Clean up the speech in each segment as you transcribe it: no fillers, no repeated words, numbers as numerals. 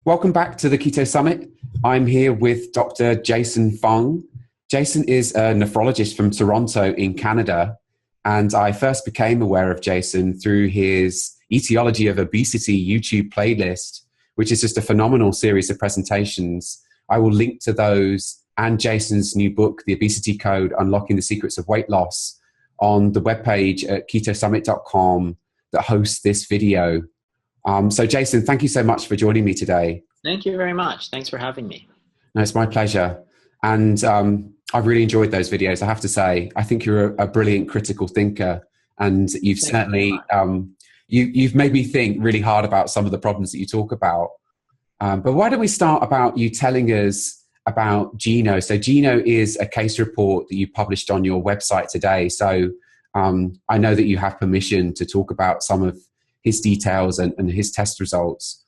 Welcome back to the Keto Summit. I'm here with Dr. Jason Fung. Jason is a nephrologist from Toronto in Canada, and I first became aware of Jason through his Etiology of Obesity YouTube playlist, which is just a phenomenal series of presentations. I will link to those and Jason's new book, The Obesity Code, Unlocking the Secrets of Weight Loss, on the webpage at ketosummit.com that hosts this video. So Jason, thank you so much for joining me today. Thank you very much. Thanks for having me. No, it's my pleasure. And I've really enjoyed those videos, I have to say. I think you're a brilliant critical thinker, and you've certainly, you've made me think really hard about some of the problems that you talk about. But why don't we start about you telling us about Gino? So Gino is a case report that you published on your website today. So I know that you have permission to talk about some of his details and his test results.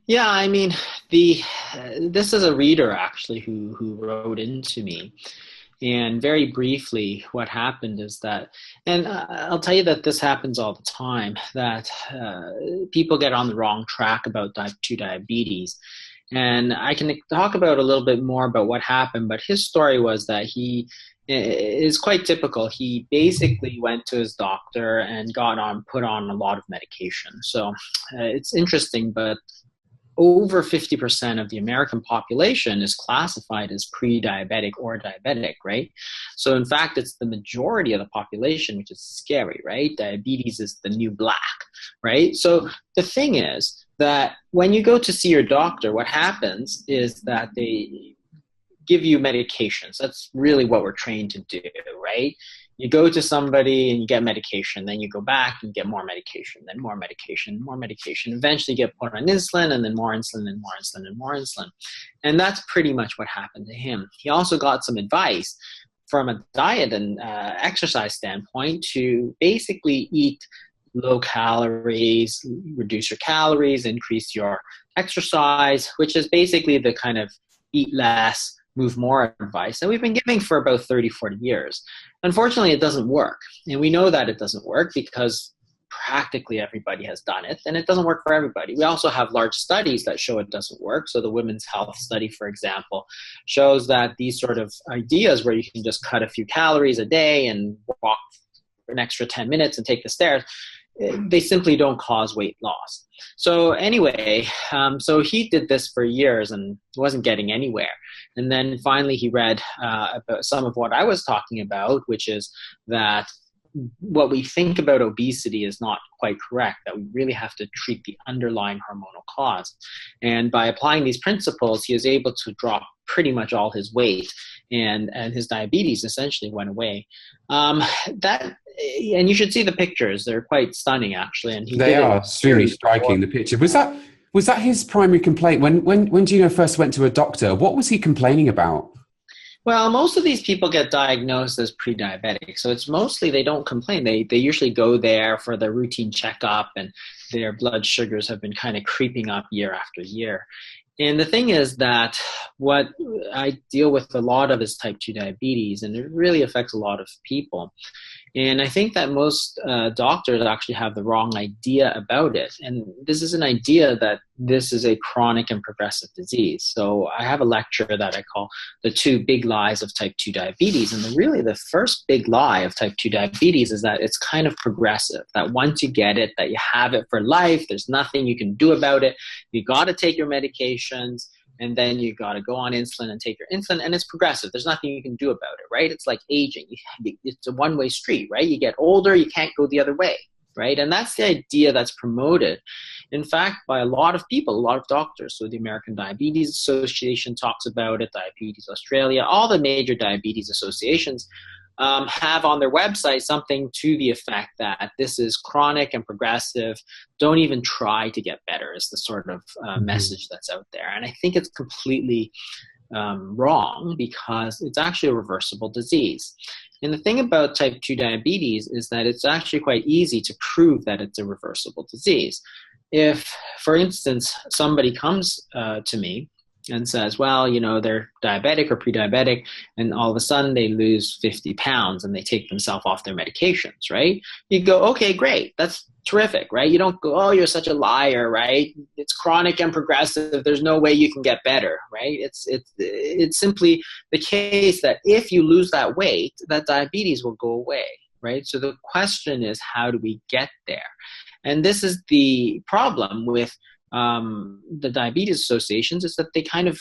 Yeah, I mean, this is a reader actually who wrote into me. And very briefly, what happened is that, and I'll tell you that this happens all the time, that people get on the wrong track about type 2 diabetes. And I can talk about a little bit more about what happened, but his story was that he is quite typical. He basically went to his doctor and put on a lot of medication. So it's interesting, but over 50% of the American population is classified as pre-diabetic or diabetic, right? So in fact, it's the majority of the population, which is scary, right? Diabetes is the new black, right? So the thing is that when you go to see your doctor, what happens is that they give you medications. That's really what we're trained to do, right? You go to somebody and you get medication, then you go back and get more medication, then more medication, more medication. Eventually you get put on insulin, and then more insulin and more insulin and more insulin. And that's pretty much what happened to him. He also got some advice from a diet and exercise standpoint to basically eat low calories, reduce your calories, increase your exercise, which is basically the kind of eat less, move more advice that we've been giving for about 30, 40 years. Unfortunately, it doesn't work. And we know that it doesn't work because practically everybody has done it, and it doesn't work for everybody. We also have large studies that show it doesn't work. So the Women's Health Study, for example, shows that these sort of ideas where you can just cut a few calories a day and walk for an extra 10 minutes and take the stairs, they simply don't cause weight loss. So anyway, so he did this for years and wasn't getting anywhere. And then finally he read about some of what I was talking about, which is that what we think about obesity is not quite correct, that we really have to treat the underlying hormonal cause. And by applying these principles, he was able to drop pretty much all his weight, and his diabetes essentially went away. And you should see the pictures. They're quite stunning, actually. And they are extremely striking, the picture. Was that his primary complaint? When Gino first went to a doctor, what was he complaining about? Well, most of these people get diagnosed as pre-diabetic. So it's mostly they don't complain. They usually go there for their routine checkup, and their blood sugars have been kind of creeping up year after year. And the thing is that what I deal with a lot of is type 2 diabetes, and it really affects a lot of people. And I think that most doctors actually have the wrong idea about it. And this is an idea that this is a chronic and progressive disease. So I have a lecture that I call the 2 big lies of type 2 diabetes. And really the first big lie of type 2 diabetes is that it's kind of progressive, that once you get it, that you have it for life. There's nothing you can do about it. You got to take your medications, and then you got to go on insulin and take your insulin, and it's progressive. There's nothing you can do about it, right? It's like aging. It's a one-way street, right? You get older, you can't go the other way, right? And that's the idea that's promoted, in fact, by a lot of people, a lot of doctors. So the American Diabetes Association talks about it, Diabetes Australia, all the major diabetes associations have on their website something to the effect that this is chronic and progressive. Don't even try to get better is the sort of message that's out there. And I think it's completely wrong, because it's actually a reversible disease. And the thing about type 2 diabetes is that it's actually quite easy to prove that it's a reversible disease. If, for instance, somebody comes to me and says, well, they're diabetic or pre-diabetic, and all of a sudden they lose 50 pounds and they take themselves off their medications, right? You go, okay, great. That's terrific, right? You don't go, oh, you're such a liar, right? It's chronic and progressive. There's no way you can get better, right? It's simply the case that if you lose that weight, that diabetes will go away, right? So the question is, how do we get there? And this is the problem with the diabetes associations, is that they kind of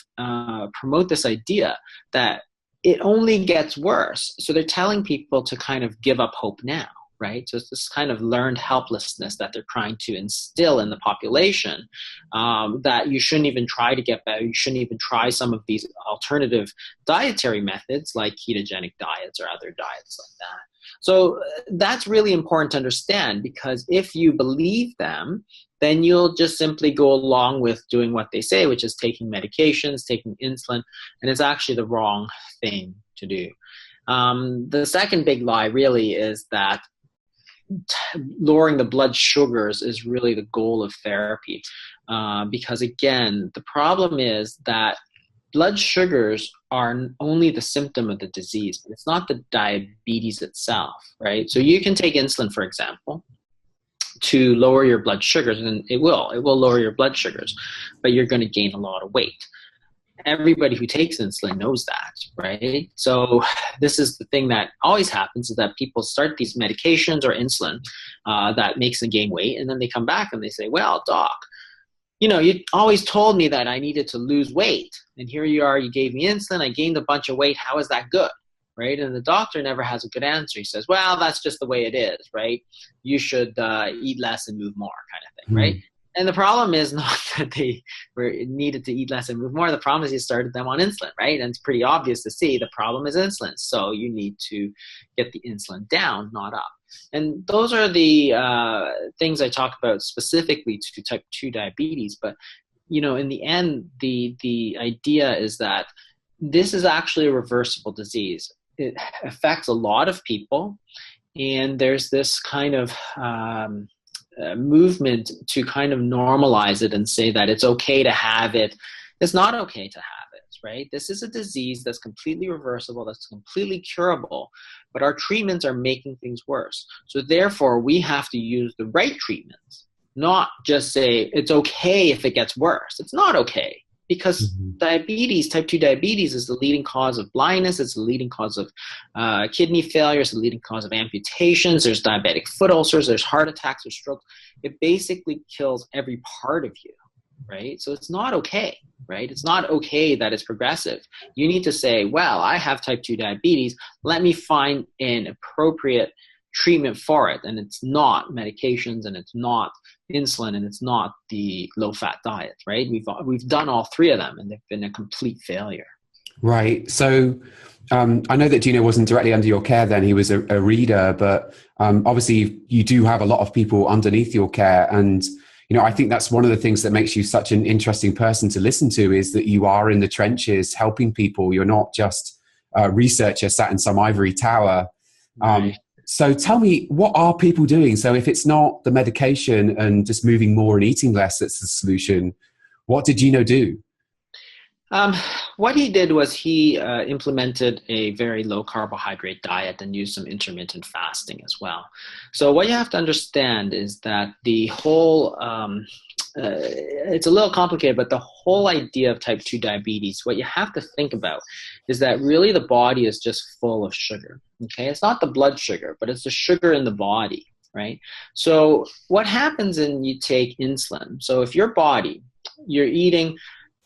promote this idea that it only gets worse. So they're telling people to kind of give up hope now, right? So it's this kind of learned helplessness that they're trying to instill in the population, that you shouldn't even try to get better. You shouldn't even try some of these alternative dietary methods like ketogenic diets or other diets like that. So that's really important to understand, because if you believe them, then you'll just simply go along with doing what they say, which is taking medications, taking insulin, and it's actually the wrong thing to do. The second big lie really is that lowering the blood sugars is really the goal of therapy, because again, the problem is that blood sugars are only the symptom of the disease, but it's not the diabetes itself, right? So you can take insulin, for example, to lower your blood sugars, and it will lower your blood sugars, but you're going to gain a lot of weight. Everybody who takes insulin knows that, right? So this is the thing that always happens, is that people start these medications or insulin that makes them gain weight, and then they come back and they say, well, doc, you always told me that I needed to lose weight, and here you are, you gave me insulin, I gained a bunch of weight, how is that good, right? And the doctor never has a good answer. He says, well, that's just the way it is, right? You should eat less and move more, kind of thing, right? And the problem is not that they needed to eat less and move more. The problem is you started them on insulin, right? And it's pretty obvious to see the problem is insulin. So you need to get the insulin down, not up. And those are the things I talk about specifically to type 2 diabetes. But, in the end, the idea is that this is actually a reversible disease. It affects a lot of people. And there's this kind of movement to kind of normalize it and say that it's okay to have it. It's not okay to have it, right? This is a disease that's completely reversible, that's completely curable, but our treatments are making things worse. So therefore, we have to use the right treatments, not just say it's okay if it gets worse. It's not okay, because diabetes, type 2 diabetes, is the leading cause of blindness. It's the leading cause of kidney failure. It's the leading cause of amputations. There's diabetic foot ulcers. There's heart attacks or strokes. It basically kills every part of you, right? So it's not okay, right? It's not okay that it's progressive. You need to say, well, I have type 2 diabetes. Let me find an appropriate treatment for it. And it's not medications, and it's not insulin, and it's not the low-fat diet, right? We've done all three of them, and they've been a complete failure. Right. So I know that Gino wasn't directly under your care then. He was a reader, but obviously you do have a lot of people underneath your care. And, I think that's one of the things that makes you such an interesting person to listen to, is that you are in the trenches helping people. You're not just a researcher sat in some ivory tower. Right. So tell me, what are people doing? So if it's not the medication and just moving more and eating less that's the solution, what did Gino do? What he did was he implemented a very low carbohydrate diet and used some intermittent fasting as well. So what you have to understand is that the whole, it's a little complicated, but the whole idea of type 2 diabetes, what you have to think about is that really the body is just full of sugar. Okay, it's not the blood sugar, but it's the sugar in the body, right? So what happens when you take insulin? So if your body, you're eating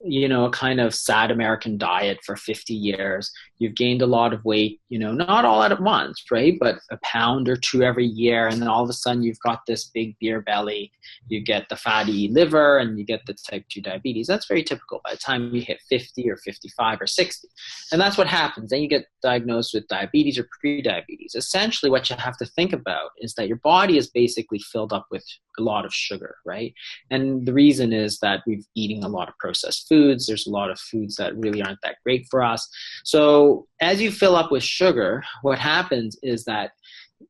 a kind of sad American diet for 50 years. You've gained a lot of weight, not all at once, right? But a pound or two every year. And then all of a sudden you've got this big beer belly. You get the fatty liver and you get the type 2 diabetes. That's very typical by the time you hit 50 or 55 or 60. And that's what happens. Then you get diagnosed with diabetes or pre-diabetes. Essentially what you have to think about is that your body is basically filled up with a lot of sugar, right? And the reason is that we're eating a lot of processed foods. There's a lot of foods that really aren't that great for us. So as you fill up with sugar, what happens is that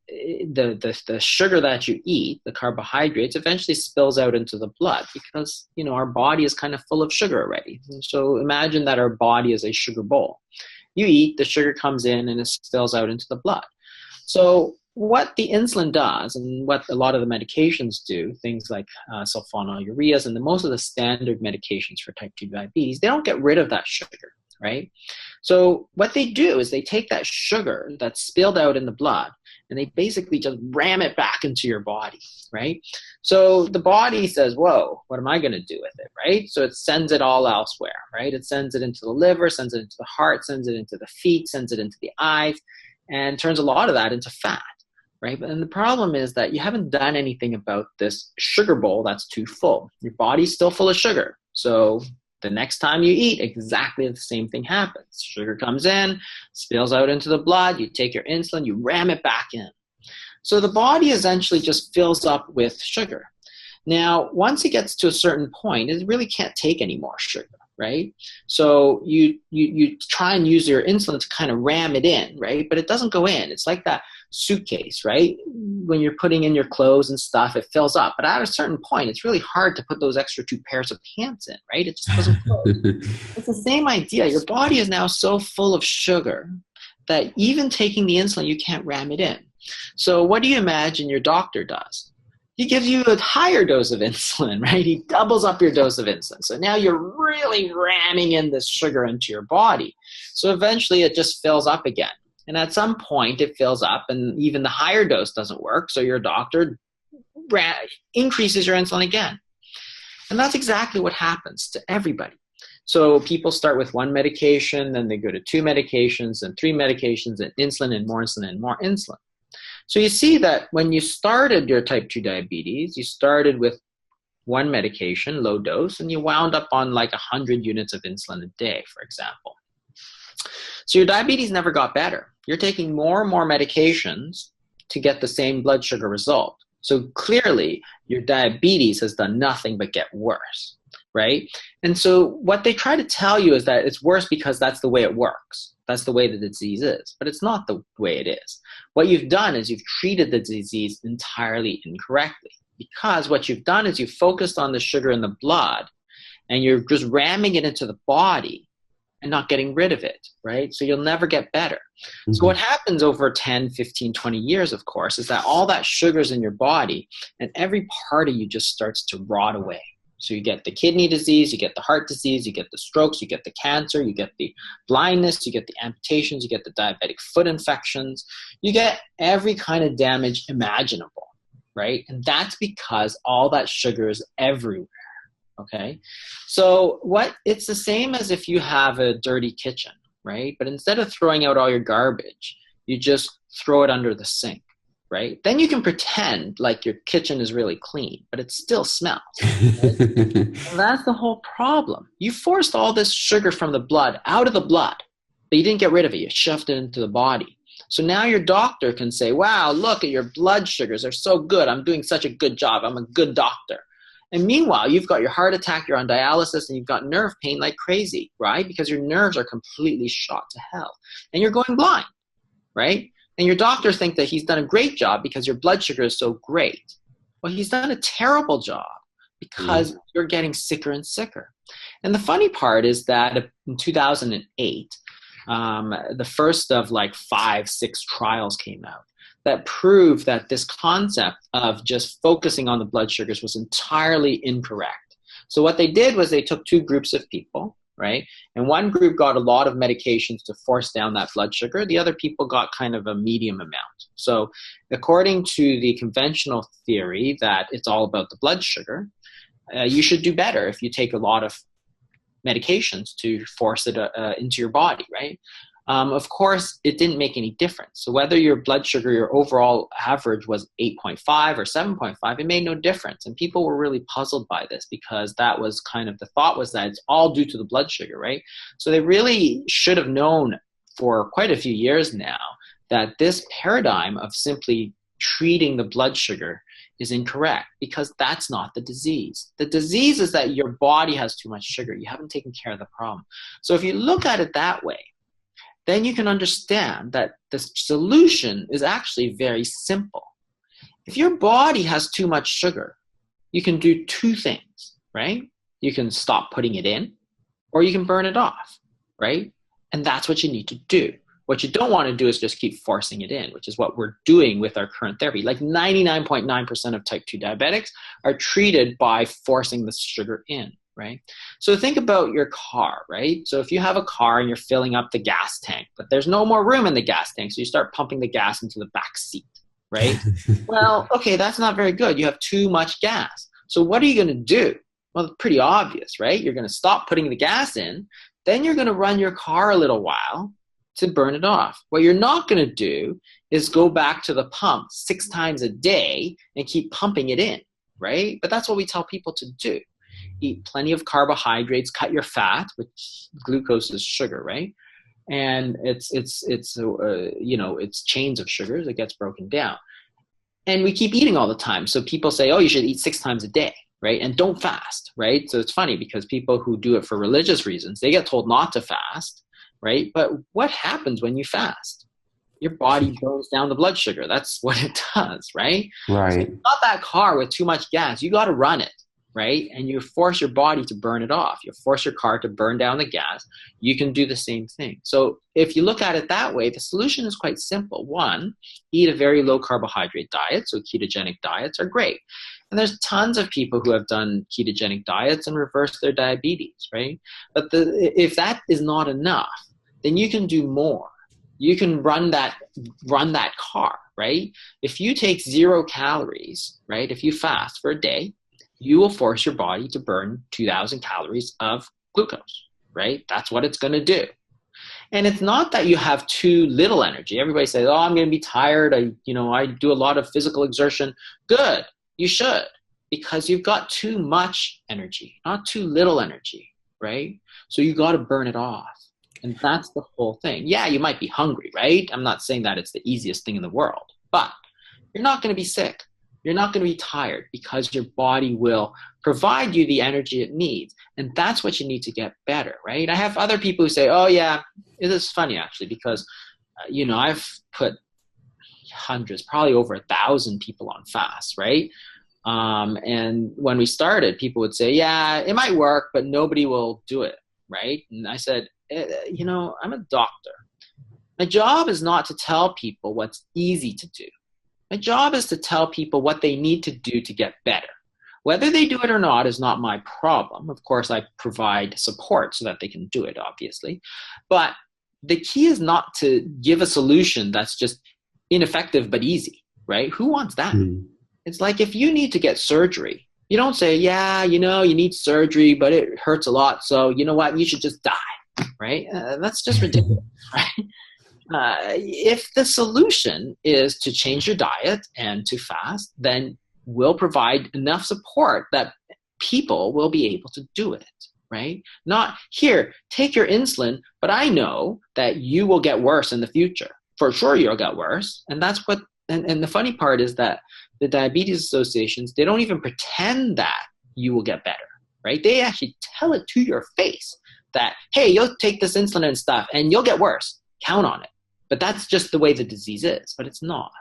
the sugar that you eat, the carbohydrates, eventually spills out into the blood because, our body is kind of full of sugar already. So imagine that our body is a sugar bowl. You eat, the sugar comes in and it spills out into the blood. So what the insulin does, and what a lot of the medications do, things like sulfonylureas and most of the standard medications for type 2 diabetes, they don't get rid of that sugar, right? So what they do is they take that sugar that's spilled out in the blood and they basically just ram it back into your body, right? So the body says, whoa, what am I going to do with it, right? So it sends it all elsewhere, right? It sends it into the liver, sends it into the heart, sends it into the feet, sends it into the eyes, and turns a lot of that into fat, right? And the problem is that you haven't done anything about this sugar bowl that's too full. Your body's still full of sugar. So the next time you eat, exactly the same thing happens. Sugar comes in, spills out into the blood, you take your insulin, you ram it back in. So the body essentially just fills up with sugar. Now, once it gets to a certain point, it really can't take any more sugar, right? So you try and use your insulin to kind of ram it in, right? But it doesn't go in. It's like that suitcase, right? When you're putting in your clothes and stuff, it fills up. But at a certain point, it's really hard to put those extra 2 pairs of pants in, right? It just doesn't close. It's the same idea. Your body is now so full of sugar that even taking the insulin, you can't ram it in. So what do you imagine your doctor does? He gives you a higher dose of insulin, right? He doubles up your dose of insulin. So now you're really ramming in this sugar into your body. So eventually it just fills up again. And at some point it fills up and even the higher dose doesn't work. So your doctor increases your insulin again. And that's exactly what happens to everybody. So people start with 1 medication, then they go to 2 medications and 3 medications and insulin and more insulin and more insulin. So you see that when you started your type 2 diabetes, you started with 1 medication, low dose, and you wound up on like 100 units of insulin a day, for example. So your diabetes never got better. You're taking more and more medications to get the same blood sugar result. So clearly your diabetes has done nothing but get worse, right? And so what they try to tell you is that it's worse because that's the way it works. That's the way the disease is, but it's not the way it is. What you've done is you've treated the disease entirely incorrectly, because what you've done is you've focused on the sugar in the blood and you're just ramming it into the body and not getting rid of it, right? So you'll never get better. Mm-hmm. So what happens over 10, 15, 20 years, of course, is that all that sugar's in your body and every part of you just starts to rot away. So you get the kidney disease, you get the heart disease, you get the strokes, you get the cancer, you get the blindness, you get the amputations, you get the diabetic foot infections, you get every kind of damage imaginable, right? And that's because all that sugar is everywhere, okay? So it's the same as if you have a dirty kitchen, right? But instead of throwing out all your garbage, you just throw it under the sink. Right? Then you can pretend like your kitchen is really clean, but it still smells. Right? And that's the whole problem. You forced all this sugar from the blood out of the blood, but you didn't get rid of it. You shoved it into the body. So now your doctor can say, wow, look at your blood sugars. They're so good. I'm doing such a good job. I'm a good doctor. And meanwhile, you've got your heart attack, you're on dialysis, and you've got nerve pain like crazy, right? Because your nerves are completely shot to hell. And you're going blind, right? And your doctors think that he's done a great job because your blood sugar is so great. Well, he's done a terrible job because you're getting sicker and sicker. And the funny part is that in 2008, the first of like 5, 6 trials came out that proved that this concept of just focusing on the blood sugars was entirely incorrect. So what they did was they took 2 groups of people, right? And one group got a lot of medications to force down that blood sugar. The other people got kind of a medium amount. So according to the conventional theory that it's all about the blood sugar, you should do better if you take a lot of medications to force it into your body, right? Of course, it didn't make any difference. So whether your blood sugar, your overall average was 8.5 or 7.5, it made no difference. And people were really puzzled by this because that was kind of the thought was that it's all due to the blood sugar, right? So they really should have known for quite a few years now that this paradigm of simply treating the blood sugar is incorrect, because that's not the disease. The disease is that your body has too much sugar. You haven't taken care of the problem. So if you look at it that way, then you can understand that the solution is actually very simple. If your body has too much sugar, you can do two things, right? You can stop putting it in, or you can burn it off, right? And that's what you need to do. What you don't want to do is just keep forcing it in, which is what we're doing with our current therapy. Like 99.9% of type 2 diabetics are treated by forcing the sugar in, right? So think about your car, right? So if you have a car and you're filling up the gas tank, but there's no more room in the gas tank, so you start pumping the gas into the back seat, right? Well, okay, that's not very good. You have too much gas. So what are you going to do? Well, it's pretty obvious, right? You're going to stop putting the gas in, then you're going to run your car a little while to burn it off. What you're not going to do is go back to the pump 6 times a day and keep pumping it in, right? But that's what we tell people to do. Eat plenty of carbohydrates, cut your fat, which glucose is sugar, right? And it's chains of sugars that gets broken down. And we keep eating all the time. So people say, oh, you should eat 6 times a day, right? And don't fast, right? So it's funny because people who do it for religious reasons, they get told not to fast, right? But what happens when you fast? Your body burns down the blood sugar. That's what it does, right? Right. So you got that car with too much gas. You got to run it, right? And you force your body to burn it off. You force your car to burn down the gas. You can do the same thing. So if you look at it that way, the solution is quite simple. One, eat a very low carbohydrate diet. So ketogenic diets are great. And there's tons of people who have done ketogenic diets and reversed their diabetes, right? But if that is not enough, then you can do more. You can run that car, right? If you take 0 calories, right? If you fast for a day, you will force your body to burn 2,000 calories of glucose, right? That's what it's going to do. And it's not that you have too little energy. Everybody says, oh, I'm going to be tired. I do a lot of physical exertion. Good. You should, because you've got too much energy, not too little energy, right? So you got to burn it off. And that's the whole thing. Yeah, you might be hungry, right? I'm not saying that it's the easiest thing in the world, but you're not going to be sick. You're not going to be tired because your body will provide you the energy it needs. And that's what you need to get better, right? I have other people who say, oh yeah, it is funny actually, because, I've put hundreds, probably over 1,000 people on fasts, right? And when we started, people would say, yeah, it might work, but nobody will do it, right? And I said, I'm a doctor. My job is not to tell people what's easy to do. My job is to tell people what they need to do to get better. Whether they do it or not is not my problem. Of course, I provide support so that they can do it, obviously. But the key is not to give a solution that's just ineffective but easy, right? Who wants that? It's like if you need to get surgery, you don't say, yeah, you need surgery, but it hurts a lot. So you know what? You should just die, right? That's just ridiculous, right? If the solution is to change your diet and to fast, then we'll provide enough support that people will be able to do it, right? Not here, take your insulin, but I know that you will get worse in the future. For sure you'll get worse. And that's what, and the funny part is that the diabetes associations, they don't even pretend that you will get better, right? They actually tell it to your face that, hey, you'll take this insulin and stuff and you'll get worse. Count on it. But that's just the way the disease is, but it's not,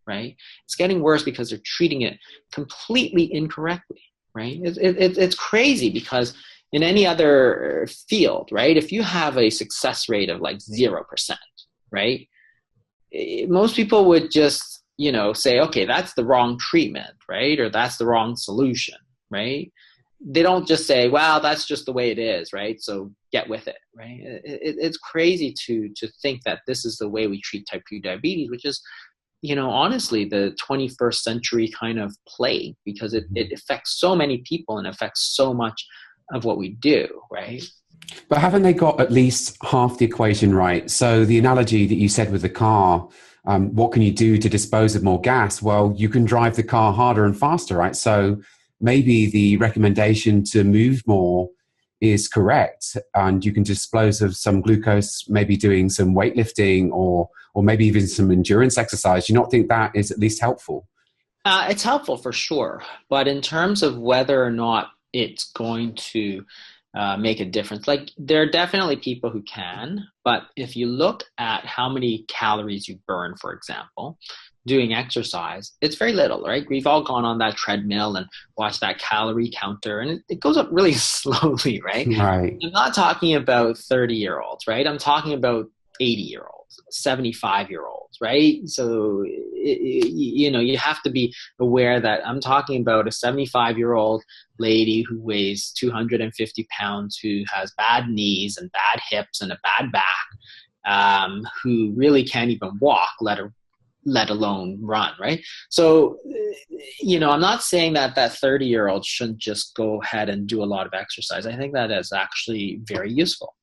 right? It's getting worse because they're treating it completely incorrectly, right? It's crazy because in any other field, right, if you have a success rate of like 0%, right, most people would just, say, okay, that's the wrong treatment, right? Or that's the wrong solution, right? They don't just say, well, that's just the way it is, right? So get with it, right? It's crazy to think that this is the way we treat type 2 diabetes, which is, honestly, the 21st century kind of plague, because it affects so many people and affects so much of what we do, right? But haven't they got at least half the equation right? So the analogy that you said with the car, what can you do to dispose of more gas? Well, you can drive the car harder and faster, right? So maybe the recommendation to move more is correct, and you can dispose of some glucose, maybe doing some weightlifting or maybe even some endurance exercise. Do you not think that is at least helpful? It's helpful for sure. But in terms of whether or not it's going to make a difference. Like there are definitely people who can, but if you look at how many calories you burn, for example, doing exercise, it's very little, right? We've all gone on that treadmill and watched that calorie counter, and it goes up really slowly, right? Right. I'm not talking about 30-year-olds, right? I'm talking about 80-year-olds, 75-year-olds, right? So, you have to be aware that I'm talking about a 75-year-old lady who weighs 250 pounds, who has bad knees and bad hips and a bad back, who really can't even walk, let alone run, right? So, I'm not saying that 30-year-old shouldn't just go ahead and do a lot of exercise. I think that is actually very useful.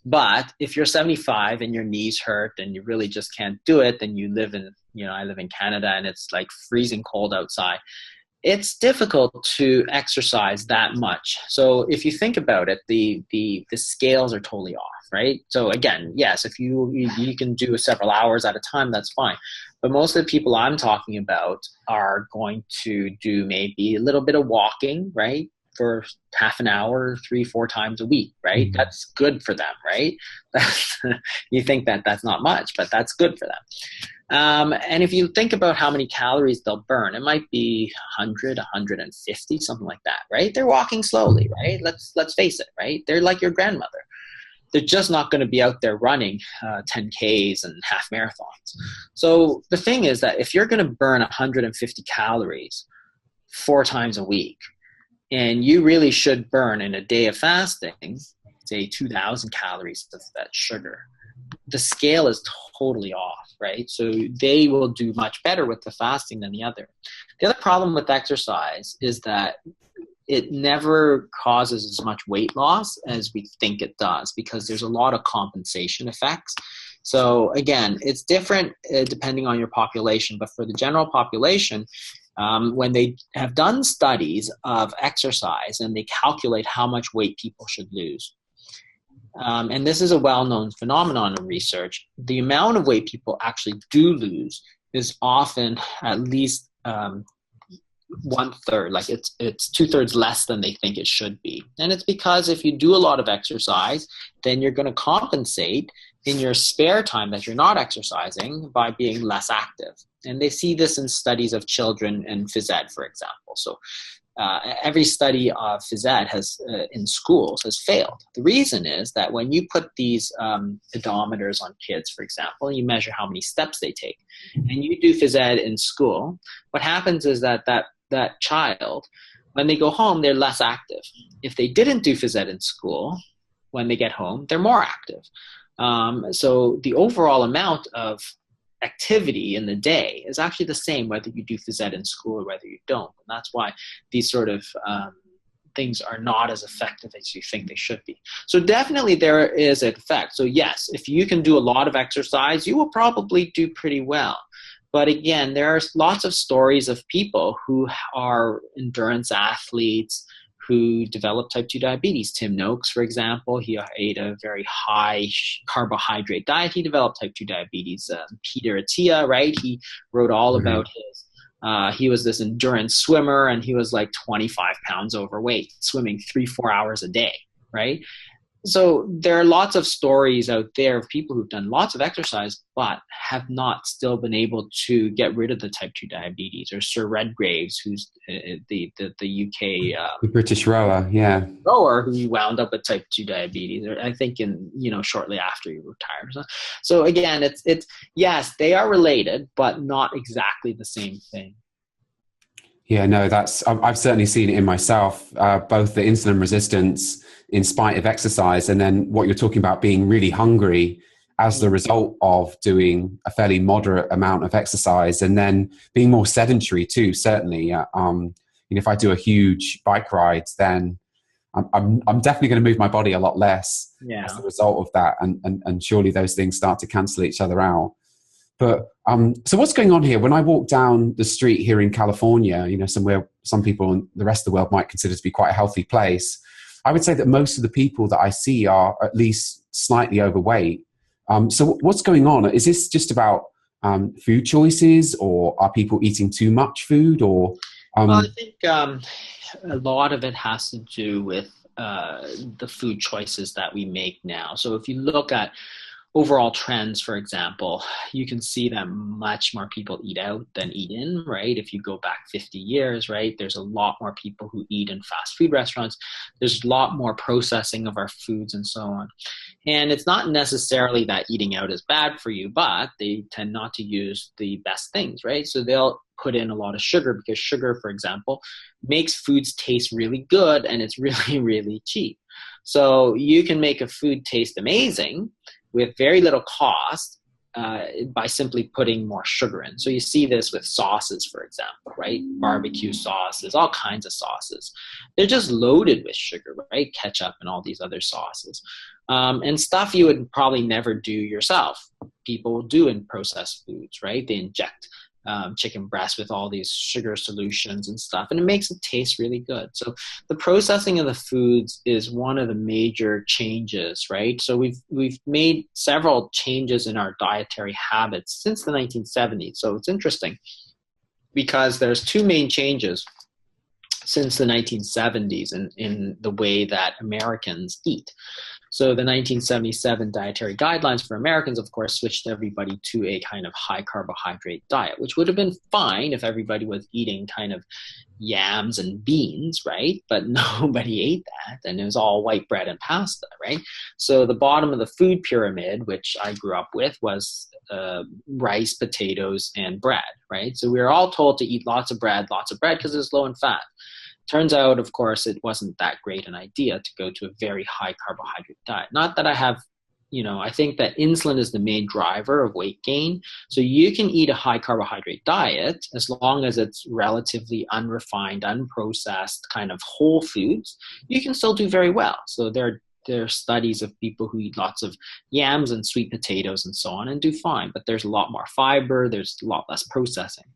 But if you're 75 and your knees hurt and you really just can't do it, then you live in, I live in Canada and it's like freezing cold outside. It's difficult to exercise that much. So if you think about it, the scales are totally off, right? So again, yes, if you can do several hours at a time, that's fine. But most of the people I'm talking about are going to do maybe a little bit of walking, right? For half an hour, 3-4 times a week, right? Mm-hmm. That's good for them, right? You think that that's not much, but that's good for them. And if you think about how many calories they'll burn, it might be 100, 150, something like that, right? They're walking slowly, right? Let's face it, right? They're like your grandmother. They're just not going to be out there running 10Ks and half marathons. So the thing is that if you're going to burn 150 calories 4 times a week, and you really should burn in a day of fasting, say 2,000 calories of that sugar, the scale is totally off, right? So they will do much better with the fasting than the other. The other problem with exercise is that it never causes as much weight loss as we think it does, because there's a lot of compensation effects. So again, it's different depending on your population, but for the general population, when they have done studies of exercise and they calculate how much weight people should lose, and this is a well-known phenomenon in research, the amount of weight people actually do lose is often at least 1/3, like it's 2/3 less than they think it should be. And it's because if you do a lot of exercise, then you're going to compensate in your spare time that you're not exercising by being less active. And they see this in studies of children and phys ed, for example. So every study of phys ed in schools has failed. The reason is that when you put these pedometers on kids, for example, you measure how many steps they take, and you do phys ed in school, what happens is that child, when they go home, they're less active. If they didn't do phys ed in school, when they get home, they're more active. So the overall amount of activity in the day is actually the same whether you do phys ed in school or whether you don't. And that's why these sort of things are not as effective as you think they should be. So definitely there is an effect. So yes, if you can do a lot of exercise, you will probably do pretty well. But again, there are lots of stories of people who are endurance athletes who developed type 2 diabetes. Tim Noakes, for example, he ate a very high carbohydrate diet. He developed type 2 diabetes. Peter Attia, right? He wrote all about his, he was this endurance swimmer, and he was like 25 pounds overweight, swimming 3-4 hours a day, right? So there are lots of stories out there of people who've done lots of exercise but have not still been able to get rid of the type 2 diabetes. Or Sir Redgraves, who's the UK the British rower, yeah, rower, who wound up with type 2 diabetes, or I think shortly after he retired. So again, it's yes, they are related, but not exactly the same thing. Yeah, no, I've certainly seen it in myself, both the insulin resistance in spite of exercise, and then what you're talking about, being really hungry as the result of doing a fairly moderate amount of exercise, and then being more sedentary too, certainly. If I do a huge bike ride, then I'm definitely going to move my body a lot less as a result of that, and surely those things start to cancel each other out. But so what's going on here? When I walk down the street here in California, somewhere some people in the rest of the world might consider to be quite a healthy place, I would say that most of the people that I see are at least slightly overweight. So what's going on? Is this just about food choices, or are people eating too much food? Or well, I think a lot of it has to do with the food choices that we make now. So if you look at overall trends, for example, you can see that much more people eat out than eat in, right? If you go back 50 years, right, there's a lot more people who eat in fast food restaurants. There's a lot more processing of our foods and so on. And it's not necessarily that eating out is bad for you, but they tend not to use the best things, right? So they'll put in a lot of sugar because sugar, for example, makes foods taste really good and it's really, really cheap. So you can make a food taste amazing with very little cost by simply putting more sugar in. So you see this with sauces, for example, right? Barbecue sauces, all kinds of sauces. They're just loaded with sugar, right? Ketchup and all these other sauces. And stuff you would probably never do yourself. People do in processed foods, right? They inject chicken breast with all these sugar solutions and stuff, and it makes it taste really good. So the processing of the foods is one of the major changes, right? So we've made several changes in our dietary habits since the 1970s. So it's interesting because there's two main changes since the 1970s in the way that Americans eat. So the 1977 dietary guidelines for Americans, of course, switched everybody to a kind of high carbohydrate diet, which would have been fine if everybody was eating kind of yams and beans, right? But nobody ate that, and it was all white bread and pasta, right? So the bottom of the food pyramid, which I grew up with, was rice, potatoes, and bread, right? So we were all told to eat lots of bread because it's low in fat. Turns out, of course, it wasn't that great an idea to go to a very high carbohydrate diet. Not that I have, I think that insulin is the main driver of weight gain. So you can eat a high carbohydrate diet as long as it's relatively unrefined, unprocessed kind of whole foods. You can still do very well. So there are studies of people who eat lots of yams and sweet potatoes and so on and do fine. But there's a lot more fiber. There's a lot less processing.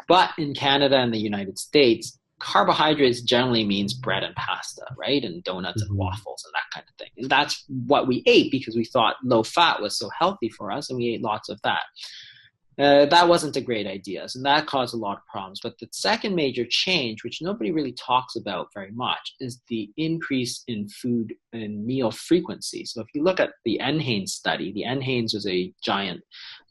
But in Canada and the United States, carbohydrates generally means bread and pasta, right? And donuts and waffles and that kind of thing. And that's what we ate because we thought low fat was so healthy for us, and we ate lots of that. That wasn't a great idea, and that caused a lot of problems. But the second major change, which nobody really talks about very much, is the increase in food and meal frequency. So if you look at the NHANES study, the NHANES was a giant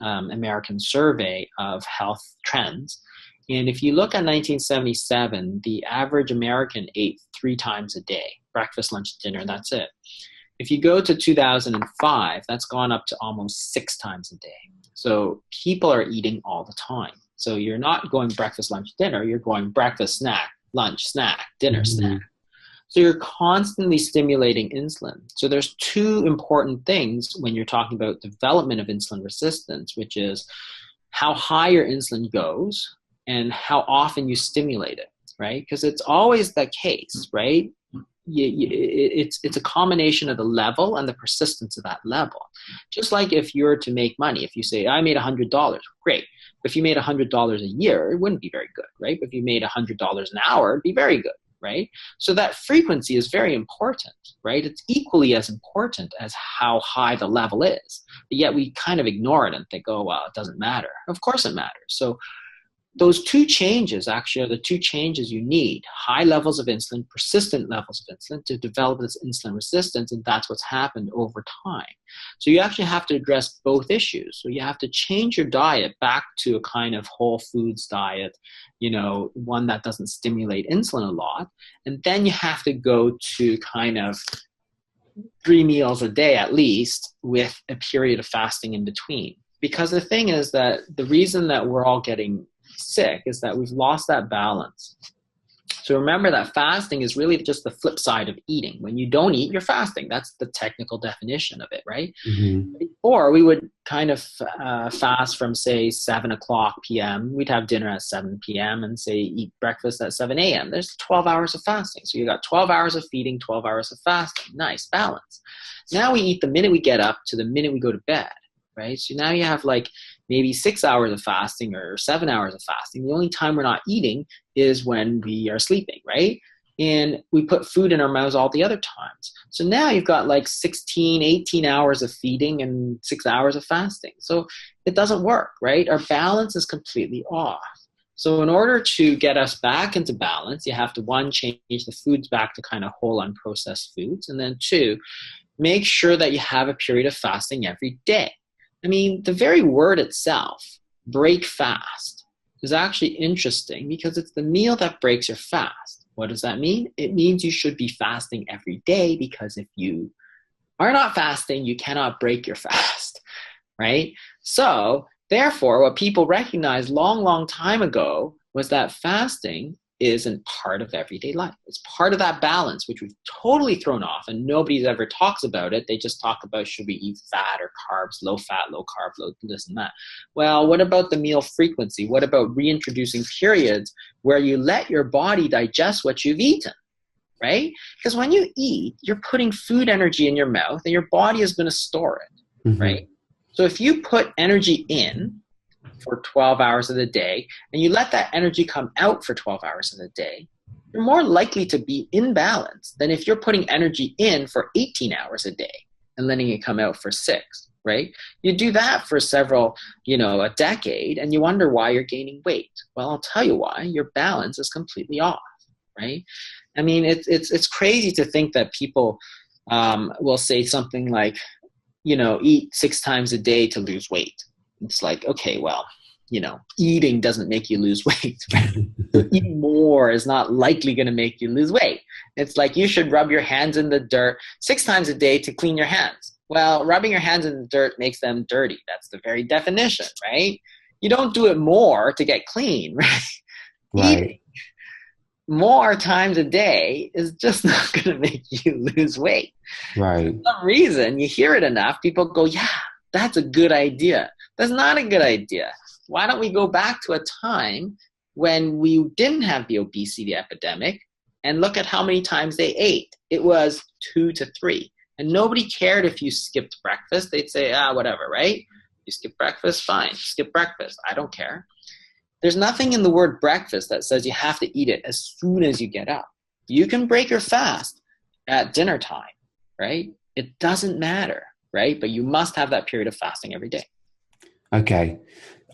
American survey of health trends. And if you look at 1977, the average American ate 3 times a day, breakfast, lunch, dinner, and that's it. If you go to 2005, that's gone up to almost 6 times a day. So people are eating all the time. So you're not going breakfast, lunch, dinner, you're going breakfast, snack, lunch, snack, dinner, snack. So you're constantly stimulating insulin. So there's 2 important things when you're talking about development of insulin resistance, which is how high your insulin goes and how often you stimulate it, right? Because it's always the case, right? It's a combination of the level and the persistence of that level. Just like if you're to make money, if you say, I made $100, great. But if you made $100 a year, it wouldn't be very good, right? But if you made $100 an hour, it'd be very good, right? So that frequency is very important, right? It's equally as important as how high the level is. But yet we kind of ignore it and think, oh, well, it doesn't matter. Of course it matters. So those 2 changes actually are the 2 changes you need: high levels of insulin, persistent levels of insulin to develop this insulin resistance, and that's what's happened over time. So you actually have to address both issues. So you have to change your diet back to a kind of whole foods diet, one that doesn't stimulate insulin a lot, and then you have to go to kind of 3 meals a day at least with a period of fasting in between. Because the thing is that the reason that we're all getting sick is that we've lost that balance. So remember that fasting is really just the flip side of eating. When you don't eat, you're fasting. That's the technical definition of it, right? Before, we would kind of fast from, say, 7 o'clock p.m. We'd have dinner at 7 p.m. and, say, eat breakfast at 7 a.m. There's 12 hours of fasting. So you got 12 hours of feeding, 12 hours of fasting. Nice balance. Now we eat the minute we get up to the minute we go to bed, right? So now you have like maybe 6 hours of fasting or 7 hours of fasting. The only time we're not eating is when we are sleeping, right? And we put food in our mouths all the other times. So now you've got like 16, 18 hours of feeding and 6 hours of fasting. So it doesn't work, right? Our balance is completely off. So in order to get us back into balance, you have to, one, change the foods back to kind of whole unprocessed foods. And then two, make sure that you have a period of fasting every day. I mean, the very word itself, break fast, is actually interesting because it's the meal that breaks your fast. What does that mean? It means you should be fasting every day, because if you are not fasting, you cannot break your fast, right? So therefore, what people recognized long time ago was that fasting isn't part of everyday life. It's part of that balance, which we've totally thrown off, and nobody ever talks about it. They just talk about, should we eat fat or carbs, low fat, low carb, low this and that. Well, what about the meal frequency? What about reintroducing periods where you let your body digest what you've eaten, right? Because when you eat, you're putting food energy in your mouth, and your body is going to store it, right? So if you put energy in for 12 hours of the day, and you let that energy come out for 12 hours of the day, you're more likely to be in balance than if you're putting energy in for 18 hours a day and letting it come out for 6, right? You do that for several, a decade, and you wonder why you're gaining weight. Well, I'll tell you why. Your balance is completely off, right? I mean, it's crazy to think that people will say something like, eat 6 times a day to lose weight. It's like, okay, well, eating doesn't make you lose weight. Eating more is not likely going to make you lose weight. It's like you should rub your hands in the dirt 6 times a day to clean your hands. Well, rubbing your hands in the dirt makes them dirty. That's the very definition, right? You don't do it more to get clean, right? Eating more times a day is just not going to make you lose weight. Right. For some reason, you hear it enough, people go, yeah, that's a good idea. That's not a good idea. Why don't we go back to a time when we didn't have the obesity epidemic and look at how many times they ate? It was 2 to 3. And nobody cared if you skipped breakfast. They'd say, whatever, right? You skip breakfast, fine. Skip breakfast. I don't care. There's nothing in the word breakfast that says you have to eat it as soon as you get up. You can break your fast at dinner time, right? It doesn't matter, right? But you must have that period of fasting every day. Okay.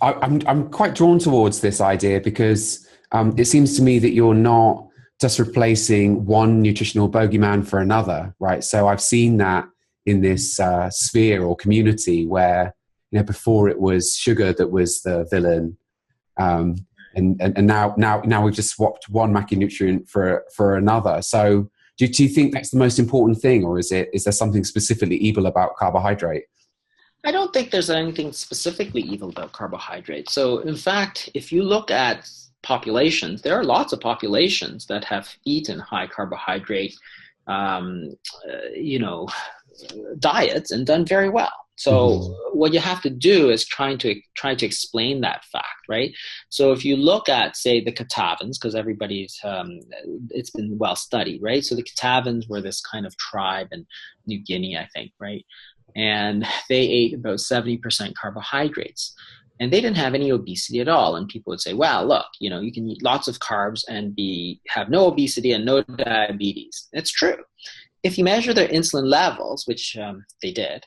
I'm quite drawn towards this idea because it seems to me that you're not just replacing one nutritional bogeyman for another, right? So I've seen that in this sphere or community where, before it was sugar that was the villain. And now we've just swapped one macronutrient for another. So do you think that's the most important thing, or is there something specifically evil about carbohydrate? I don't think there's anything specifically evil about carbohydrates. So in fact, if you look at populations, there are lots of populations that have eaten high carbohydrate, diets and done very well. So what you have to do is try to explain that fact, right? So if you look at, say, the Katavans, because everybody's, it's been well studied, right? So the Katavans were this kind of tribe in New Guinea, I think, right? And they ate about 70% carbohydrates. And they didn't have any obesity at all. And people would say, well, look, you can eat lots of carbs and have no obesity and no diabetes. It's true. If you measure their insulin levels, which they did,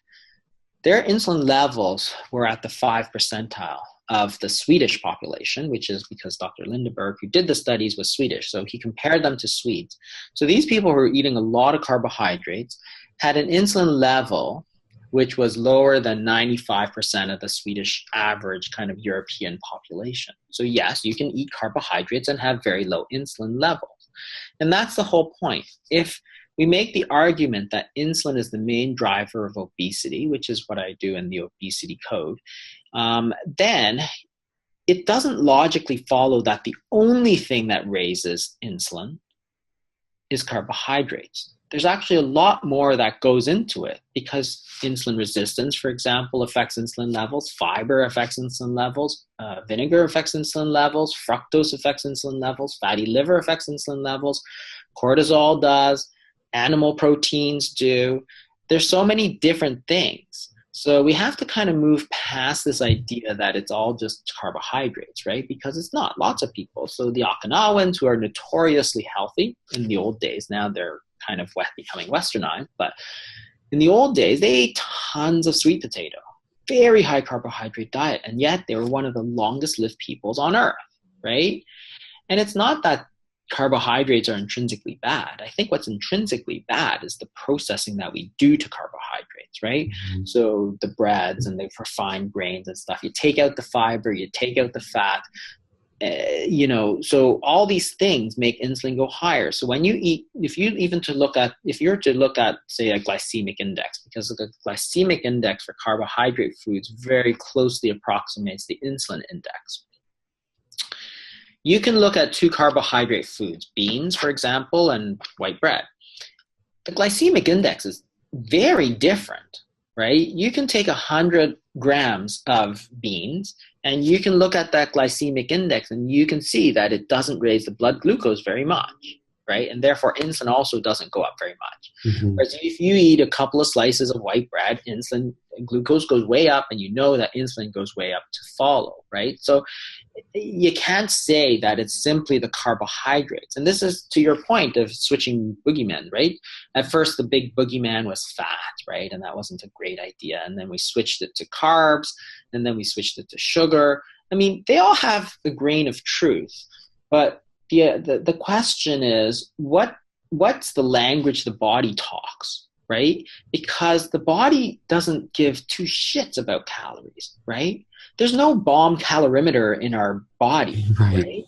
their insulin levels were at the 5th percentile of the Swedish population, which is because Dr. Lindeberg, who did the studies, was Swedish. So he compared them to Swedes. So these people who were eating a lot of carbohydrates had an insulin level which was lower than 95% of the Swedish average kind of European population. So yes, you can eat carbohydrates and have very low insulin levels. And that's the whole point. If we make the argument that insulin is the main driver of obesity, which is what I do in the obesity code, then it doesn't logically follow that the only thing that raises insulin is carbohydrates. There's actually a lot more that goes into it because insulin resistance, for example, affects insulin levels. Fiber affects insulin levels. Vinegar affects insulin levels. Fructose affects insulin levels. Fatty liver affects insulin levels. Cortisol does. Animal proteins do. There's so many different things. So we have to kind of move past this idea that it's all just carbohydrates, right? Because it's not. Lots of people. So the Okinawans, who are notoriously healthy in the old days, now they're kind of becoming westernized, but in the old days, they ate tons of sweet potato, very high carbohydrate diet, and yet they were one of the longest lived peoples on earth. right? And it's not that carbohydrates are intrinsically bad. I think what's intrinsically bad is the processing that we do to carbohydrates, right? Mm-hmm. So the breads and the refined grains and stuff, you take out the fiber, you take out the fat, so all these things make insulin go higher. So when you eat, if you're to look at, say, a glycemic index, because the glycemic index for carbohydrate foods very closely approximates the insulin index. You can look at two carbohydrate foods, beans, for example, and white bread. The glycemic index is very different, right? You can take 100 grams of beans and you can look at that glycemic index and you can see that it doesn't raise the blood glucose very much, right? And therefore insulin also doesn't go up very much. Mm-hmm. Whereas if you eat a couple of slices of white bread, glucose goes way up, and you know that insulin goes way up to follow, right? So you can't say that it's simply the carbohydrates. And this is to your point of switching boogeymen, right? At first, the big boogeyman was fat, right? And that wasn't a great idea. And then we switched it to carbs, and then we switched it to sugar. I mean, they all have a grain of truth. But the question is, what's the language the body talks? Right? Because the body doesn't give two shits about calories, right? There's no bomb calorimeter in our body, right?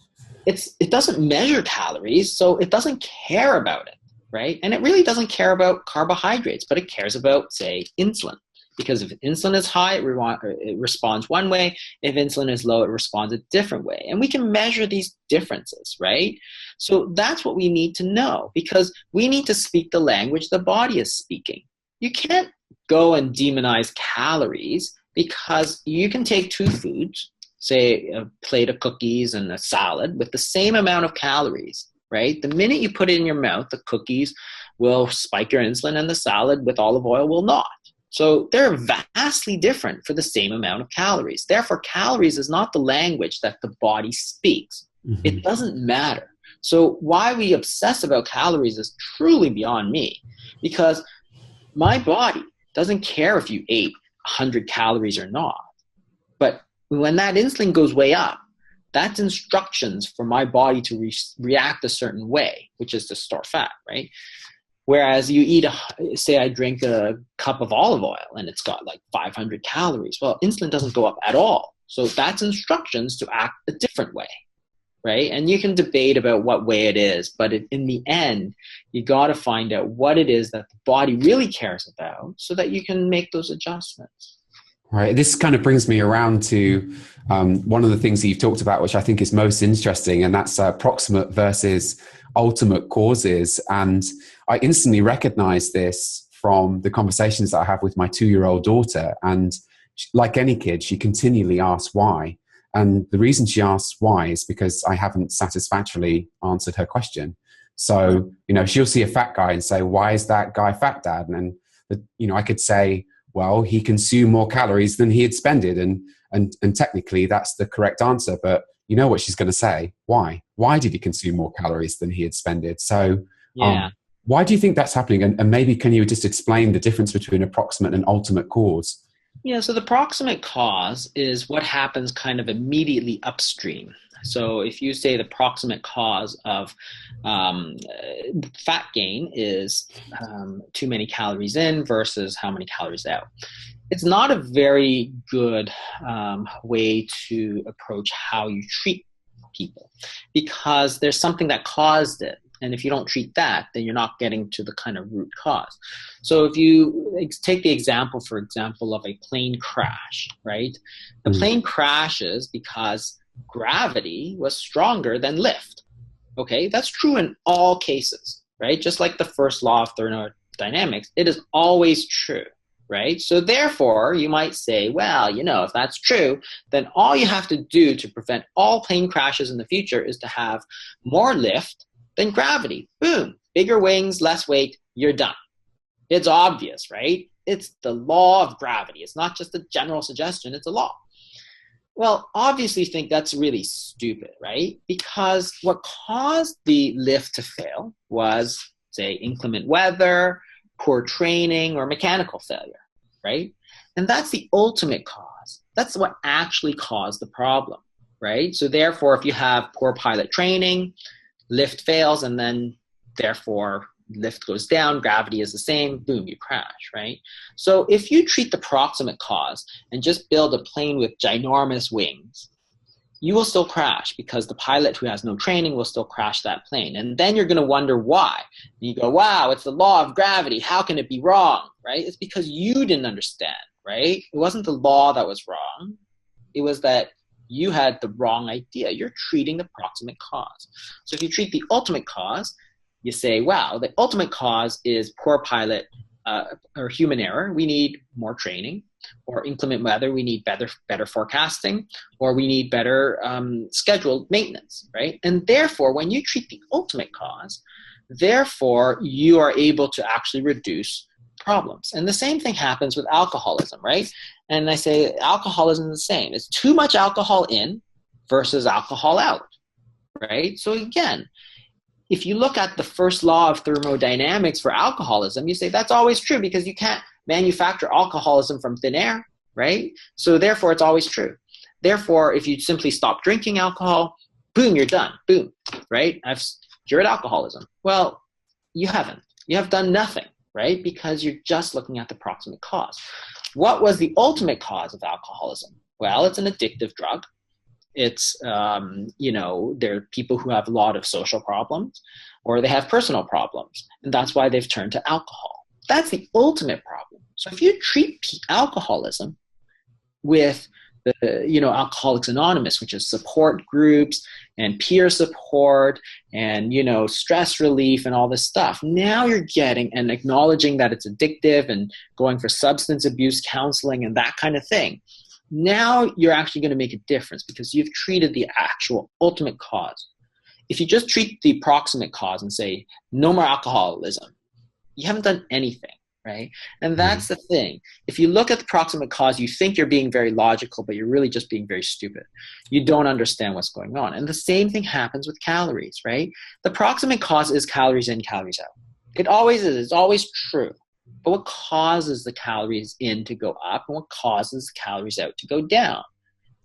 It doesn't measure calories, so it doesn't care about it, right? And it really doesn't care about carbohydrates, but it cares about, say, insulin. Because if insulin is high, it responds one way. If insulin is low, it responds a different way. And we can measure these differences, right? So that's what we need to know, because we need to speak the language the body is speaking. You can't go and demonize calories, because you can take two foods, say a plate of cookies and a salad, with the same amount of calories, right? The minute you put it in your mouth, the cookies will spike your insulin and the salad with olive oil will not. So they're vastly different for the same amount of calories. Therefore, calories is not the language that the body speaks. Mm-hmm. It doesn't matter. So why we obsess about calories is truly beyond me, because my body doesn't care if you ate 100 calories or not. But when that insulin goes way up, that's instructions for my body to react a certain way, which is to store fat, right? Whereas you eat, say I drink a cup of olive oil and it's got like 500 calories. Well, insulin doesn't go up at all. So that's instructions to act a different way, right? And you can debate about what way it is, but in the end, you got to find out what it is that the body really cares about so that you can make those adjustments. Right. This kind of brings me around to one of the things that you've talked about, which I think is most interesting, and that's proximate versus ultimate causes. And I instantly recognize this from the conversations that I have with my 2-year-old daughter. And like any kid, she continually asks why. And the reason she asks why is because I haven't satisfactorily answered her question. So, she'll see a fat guy and say, why is that guy fat, Dad? And, I could say, well, he consumed more calories than he had expended. And technically that's the correct answer. But you know what she's going to say? Why? Why did he consume more calories than he had expended? So why do you think that's happening? And maybe can you just explain the difference between approximate and ultimate cause? Yeah, so the proximate cause is what happens kind of immediately upstream. So if you say the proximate cause of fat gain is too many calories in versus how many calories out, it's not a very good way to approach how you treat people, because there's something that caused it. And if you don't treat that, then you're not getting to the kind of root cause. So if you take the example, for example, of a plane crash, right? The plane crashes because gravity was stronger than lift. Okay, that's true in all cases, right? Just like the first law of thermodynamics, it is always true, right? So therefore, you might say, well, if that's true, then all you have to do to prevent all plane crashes in the future is to have more lift than gravity. Boom, bigger wings, less weight, you're done. It's obvious, right? It's the law of gravity. It's not just a general suggestion, it's a law. Well, obviously you think that's really stupid, right? Because what caused the lift to fail was, say, inclement weather, poor training, or mechanical failure, right? And that's the ultimate cause. That's what actually caused the problem. right? So therefore, if you have poor pilot training, lift fails, and then therefore lift goes down, gravity is the same, boom, you crash, right? So if you treat the proximate cause and just build a plane with ginormous wings, you will still crash because the pilot who has no training will still crash that plane. And then you're going to wonder why. And you go, wow, it's the law of gravity. How can it be wrong, right? It's because you didn't understand, right? It wasn't the law that was wrong. It was that you had the wrong idea. You're treating the proximate cause. So if you treat the ultimate cause, you say, wow, the ultimate cause is poor pilot or human error. We need more training. Or inclement weather, we need better forecasting, or we need better scheduled maintenance, right? And therefore, when you treat the ultimate cause, therefore, you are able to actually reduce problems. And the same thing happens with alcoholism, right? And I say alcoholism is the same. It's too much alcohol in versus alcohol out, right? So again, if you look at the first law of thermodynamics for alcoholism, you say that's always true because you can't manufacture alcoholism from thin air, right? So therefore, it's always true. Therefore, if you simply stop drinking alcohol, boom, you're done. Boom, right? I've cured alcoholism. Well, you haven't. You have done nothing, right? Because you're just looking at the proximate cause. What was the ultimate cause of alcoholism? Well, it's an addictive drug. It's, there are people who have a lot of social problems or they have personal problems. And that's why they've turned to alcohol. That's the ultimate problem. So if you treat alcoholism with the, Alcoholics Anonymous, which is support groups and peer support and, stress relief and all this stuff, now you're getting and acknowledging that it's addictive and going for substance abuse counseling and that kind of thing. Now you're actually going to make a difference because you've treated the actual ultimate cause. If you just treat the proximate cause and say, no more alcoholism, you haven't done anything, right? And that's the thing. If you look at the proximate cause, you think you're being very logical, but you're really just being very stupid. You don't understand what's going on. And the same thing happens with calories, right? The proximate cause is calories in, calories out. It always is. It's always true. But what causes the calories in to go up and what causes the calories out to go down?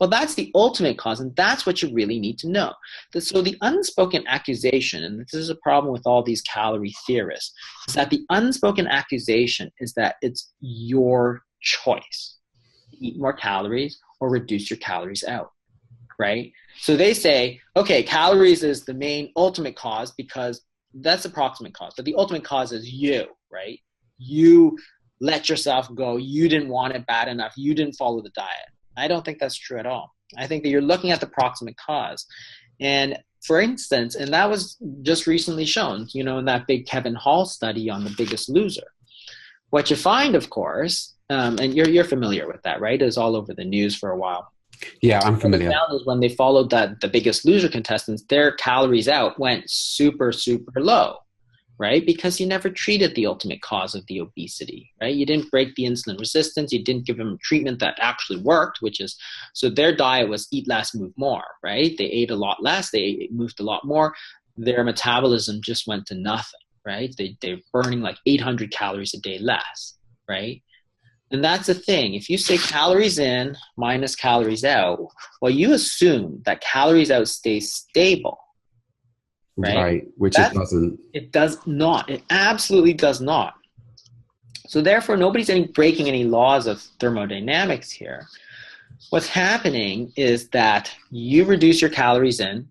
Well, that's the ultimate cause, and that's what you really need to know. So the unspoken accusation, and this is a problem with all these calorie theorists, is that the unspoken accusation is that it's your choice to eat more calories or reduce your calories out, right? So they say, okay, calories is the main ultimate cause because that's the proximate cause, but the ultimate cause is you, right? You let yourself go. You didn't want it bad enough. You didn't follow the diet. I don't think that's true at all. I think that you're looking at the proximate cause. And for instance, and that was just recently shown, in that big Kevin Hall study on The Biggest Loser. What you find, of course, and you're familiar with that, right? It was all over the news for a while. Yeah, I'm familiar. What they found is when they followed The Biggest Loser contestants, their calories out went super, super low. Right? Because you never treated the ultimate cause of the obesity, right? You didn't break the insulin resistance. You didn't give them treatment that actually worked, so their diet was eat less, move more, right? They ate a lot less. They moved a lot more. Their metabolism just went to nothing, right? They're burning like 800 calories a day less, right? And that's the thing. If you say calories in minus calories out, well, you assume that calories out stays stable. Right? Which it doesn't. It does not. It absolutely does not. So therefore, nobody's breaking any laws of thermodynamics here. What's happening is that you reduce your calories in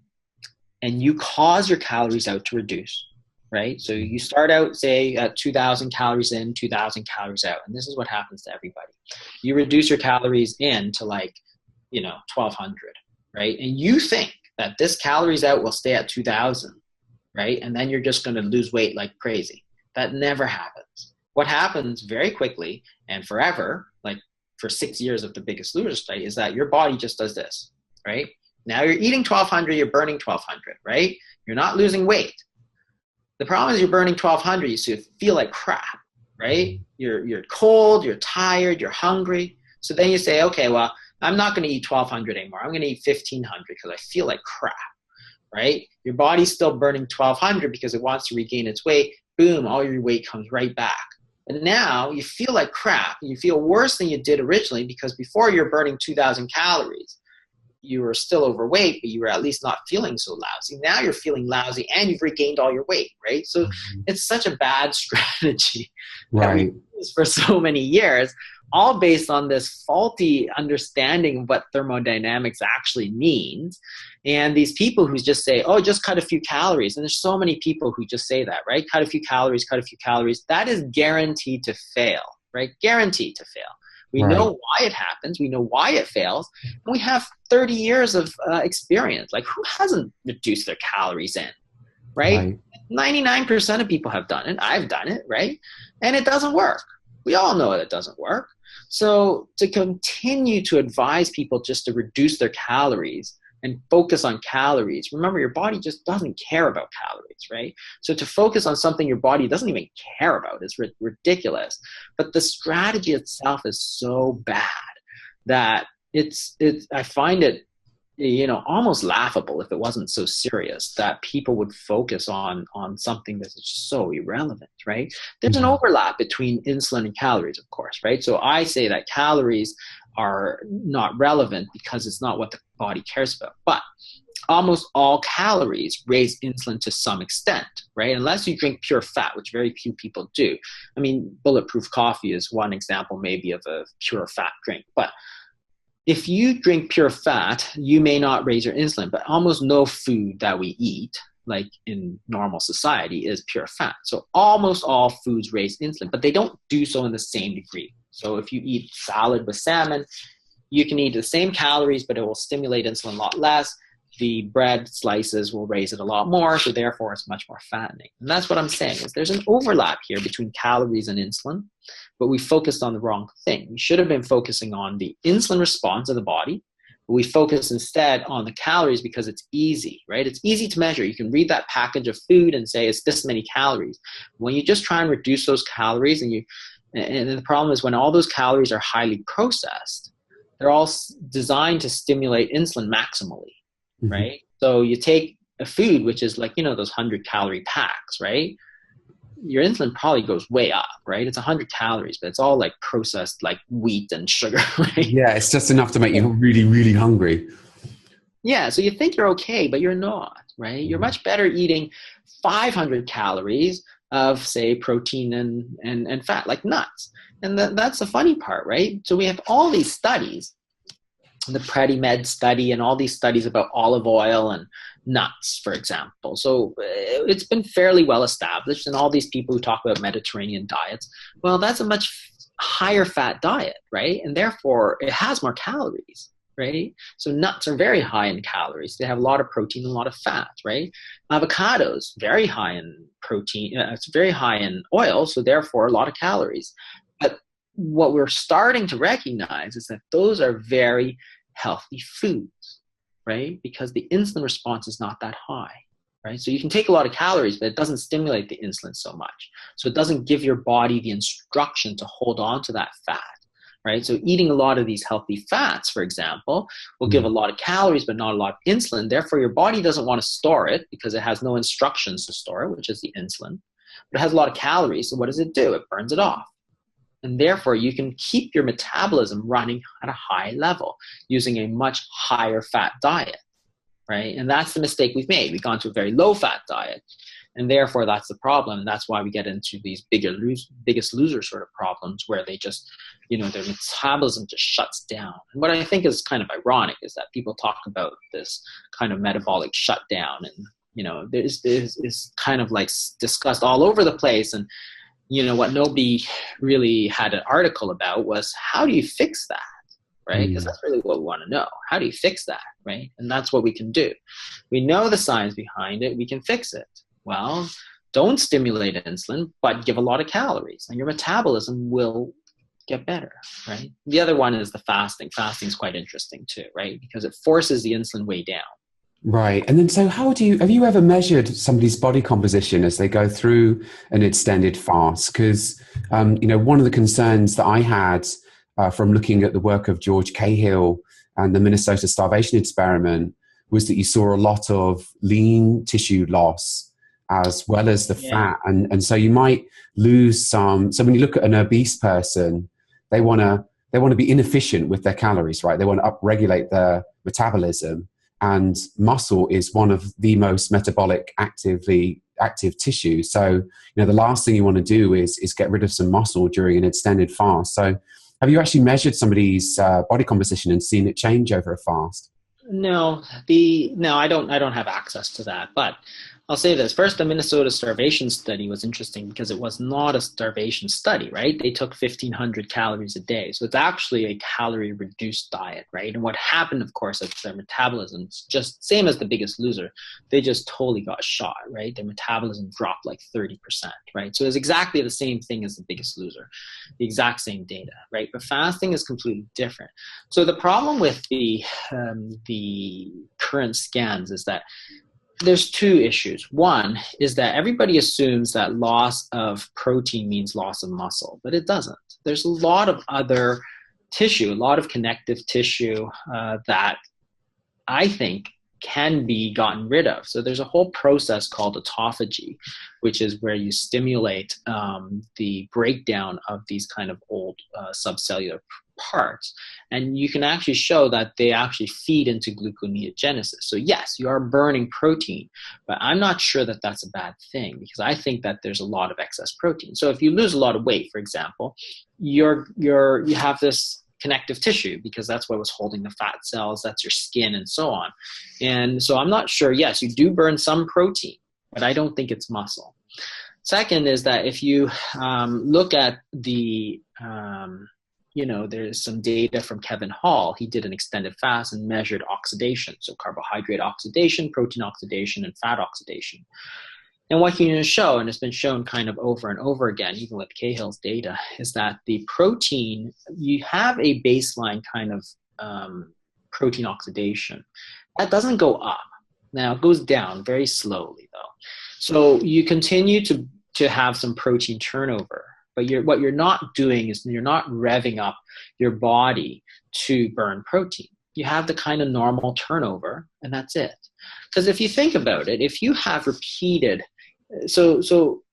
and you cause your calories out to reduce, right? So you start out, say, at 2,000 calories in, 2,000 calories out. And this is what happens to everybody. You reduce your calories in to 1,200, right? And you think that this calories out will stay at 2,000, right? And then you're just going to lose weight like crazy. That never happens. What happens very quickly and forever, like for 6 years of The Biggest Loser study, is that your body just does this, right? Now you're eating 1,200, you're burning 1,200, right? You're not losing weight. The problem is you're burning 1,200, so you feel like crap, right? You're cold, you're tired, you're hungry. So then you say, okay, well, I'm not going to eat 1,200 anymore. I'm going to eat 1,500 because I feel like crap, right? Your body's still burning 1,200 because it wants to regain its weight. Boom, all your weight comes right back. And now you feel like crap. You feel worse than you did originally because before you're burning 2,000 calories. you were still overweight, but you were at least not feeling so lousy. Now you're feeling lousy and you've regained all your weight, right? So it's such a bad strategy that we use for so many years, all based on this faulty understanding of what thermodynamics actually means. And these people who just say, oh, just cut a few calories. And there's so many people who just say that, right? Cut a few calories, cut a few calories. That is guaranteed to fail, right? Guaranteed to fail. We know why it happens. We know why it fails. And we have 30 years of experience. Like, who hasn't reduced their calories in, right? 99% of people have done it. I've done it, right? And it doesn't work. We all know it doesn't work. So to continue to advise people just to reduce their calories and focus on calories, remember, your body just doesn't care about calories, right? So to focus on something your body doesn't even care about is ridiculous. But the strategy itself is so bad that I find it, almost laughable if it wasn't so serious that people would focus on something that's just so irrelevant, right? There's an overlap between insulin and calories, of course, right? So I say that calories are not relevant because it's not what the body cares about. But almost all calories raise insulin to some extent, right? Unless you drink pure fat, which very few people do. I mean, bulletproof coffee is one example maybe of a pure fat drink. But if you drink pure fat, you may not raise your insulin, but almost no food that we eat, like in normal society, is pure fat. So almost all foods raise insulin, but they don't do so in the same degree. So if you eat salad with salmon, you can eat the same calories, but it will stimulate insulin a lot less. The bread slices will raise it a lot more, so therefore it's much more fattening. And that's what I'm saying, is there's an overlap here between calories and insulin, but we focused on the wrong thing. We should have been focusing on the insulin response of the body, but we focus instead on the calories because it's easy, right? It's easy to measure. You can read that package of food and say it's this many calories. When you just try and reduce those calories, and the problem is when all those calories are highly processed, they're all designed to stimulate insulin maximally. Right? So you take a food, which is like, those 100-calorie packs, right? Your insulin probably goes way up, right? It's 100 calories, but it's all like processed like wheat and sugar, right? Yeah, it's just enough to make you really, really hungry. Yeah, so you think you're okay, but you're not, right? You're much better eating 500 calories of, say, protein and fat, like nuts. And that's the funny part, right? So we have all these studies, the PREDIMED study and all these studies about olive oil and nuts, for example. So it's been fairly well established, and all these people who talk about Mediterranean diets, well, that's a much higher fat diet, right? And therefore it has more calories, right? So nuts are very high in calories. They have a lot of protein and a lot of fat, right? Avocados, very high in protein, it's very high in oil, so therefore a lot of calories. But what we're starting to recognize is that those are very healthy foods, right? Because the insulin response is not that high, right? So you can take a lot of calories, but it doesn't stimulate the insulin so much. So it doesn't give your body the instruction to hold on to that fat, right? So eating a lot of these healthy fats, for example, will give a lot of calories, but not a lot of insulin. Therefore, your body doesn't want to store it because it has no instructions to store it, which is the insulin. But it has a lot of calories. So what does it do? It burns it off. And therefore, you can keep your metabolism running at a high level using a much higher fat diet, right? And that's the mistake we've made. We've gone to a very low fat diet. And therefore, that's the problem. And that's why we get into these biggest loser sort of problems where they just, their metabolism just shuts down. And what I think is kind of ironic is that people talk about this kind of metabolic shutdown. And, there's kind of like discussed all over the place. And what nobody really had an article about was, how do you fix that, right? Because that's really what we want to know. How do you fix that, right? And that's what we can do. We know the science behind it. We can fix it. Well, don't stimulate insulin, but give a lot of calories, and your metabolism will get better, right? The other one is the fasting. Fasting is quite interesting too, right? Because it forces the insulin way down. Right. And then, so have you ever measured somebody's body composition as they go through an extended fast? Because, one of the concerns that I had from looking at the work of George Cahill and the Minnesota starvation experiment was that you saw a lot of lean tissue loss as well as the fat. And so you might lose some. So when you look at an obese person, they want to they want to be inefficient with their calories, right? They want to upregulate their metabolism, and muscle is one of the most metabolic active tissues. So, the last thing you want to do is get rid of some muscle during an extended fast. So, have you actually measured somebody's body composition and seen it change over a fast? No, I don't have access to that. But I'll say this. First, the Minnesota starvation study was interesting because it was not a starvation study, right? They took 1,500 calories a day. So it's actually a calorie-reduced diet, right? And what happened, of course, is their metabolism, just same as The Biggest Loser, they just totally got shot, right? Their metabolism dropped like 30%, right? So it's exactly the same thing as The Biggest Loser, the exact same data, right? But fasting is completely different. So the problem with the current scans is that there's two issues. One is that everybody assumes that loss of protein means loss of muscle, but it doesn't. There's a lot of other tissue, a lot of connective tissue that I think can be gotten rid of. So there's a whole process called autophagy, which is where you stimulate the breakdown of these kind of old subcellular parts. And you can actually show that they actually feed into gluconeogenesis. So yes, you are burning protein, but I'm not sure that that's a bad thing, because I think that there's a lot of excess protein. So if you lose a lot of weight, for example, you have this connective tissue, because that's what was holding the fat cells, that's your skin and so on. And so I'm not sure, yes, you do burn some protein, but I don't think it's muscle. Second is that if you look at the there's some data from Kevin Hall. He did an extended fast and measured oxidation. So carbohydrate oxidation, protein oxidation, and fat oxidation. And what he can show, and it's been shown kind of over and over again, even with Cahill's data, is that the protein, you have a baseline kind of protein oxidation. That doesn't go up. Now, it goes down very slowly, though. So you continue to have some protein turnover. But what you're not doing is you're not revving up your body to burn protein. You have the kind of normal turnover, and that's it. Because if you think about it, if you have repeated, so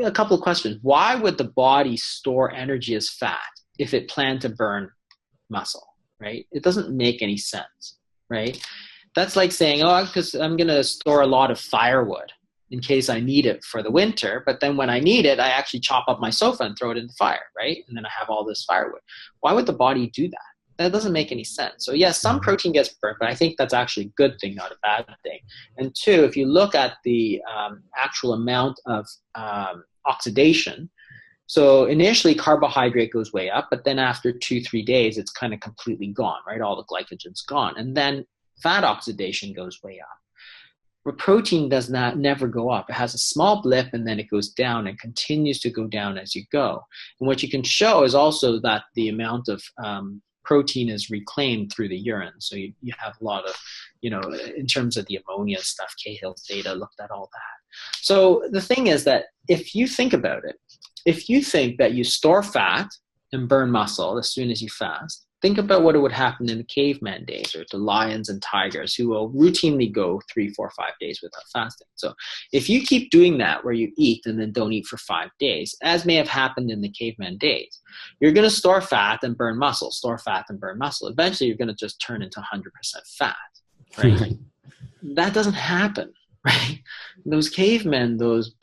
a couple of questions. Why would the body store energy as fat if it planned to burn muscle, right? It doesn't make any sense, right? That's like saying, because I'm going to store a lot of firewood in case I need it for the winter, but then when I need it, I actually chop up my sofa and throw it in the fire, right? And then I have all this firewood. Why would the body do that? That doesn't make any sense. So yes, some protein gets burnt, but I think that's actually a good thing, not a bad thing. And two, if you look at the actual amount of oxidation, so initially carbohydrate goes way up, but then after 2-3 days, it's kind of completely gone, right? All the glycogen's gone. And then fat oxidation goes way up. But protein does never go up. It has a small blip and then it goes down and continues to go down as you go. And what you can show is also that the amount of protein is reclaimed through the urine. So you have a lot of, in terms of the ammonia stuff, Cahill's data looked at all that. So the thing is that if you think about it, if you think that you store fat and burn muscle as soon as you fast, think about what would happen in the caveman days, or the lions and tigers who will routinely go 3, 4, 5 days without fasting. So if you keep doing that where you eat and then don't eat for 5 days, as may have happened in the caveman days, you're going to store fat and burn muscle, store fat and burn muscle. Eventually, you're going to just turn into 100% fat, right? That doesn't happen, right? Those cavemen, those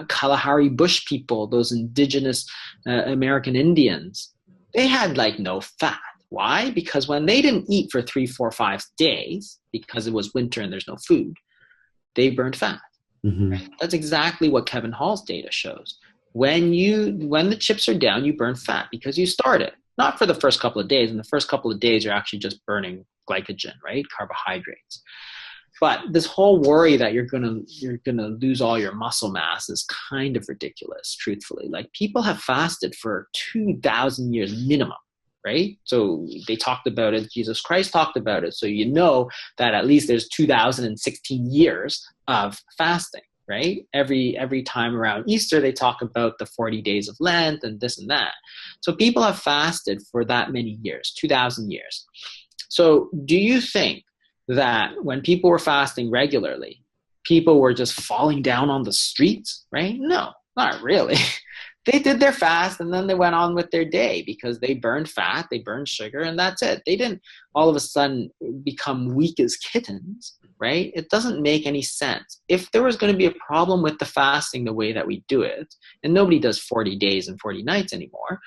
Kalahari bush people, those indigenous American Indians, they had like no fat. Why? Because when they didn't eat for 3, 4, 5 days, because it was winter and there's no food, they burned fat. Mm-hmm. Right? That's exactly what Kevin Hall's data shows. When the chips are down, you burn fat because you started. Not for the first couple of days. In the first couple of days, you're actually just burning glycogen, right? Carbohydrates. But this whole worry that you're gonna lose all your muscle mass is kind of ridiculous, truthfully. Like, people have fasted for 2,000 years minimum. Right? So they talked about it. Jesus Christ talked about it. So you know that at least there's 2016 years of fasting, right? Every time around Easter, they talk about the 40 days of Lent and this and that. So people have fasted for that many years, 2,000 years. So do you think that when people were fasting regularly, people were just falling down on the streets, right? No, not really. they did their fast and then they went on with their day because they burned fat, they burned sugar, and that's it. They didn't all of a sudden become weak as kittens, right? It doesn't make any sense. If there was going to be a problem with the fasting the way that we do it, and nobody does 40 days and 40 nights anymore,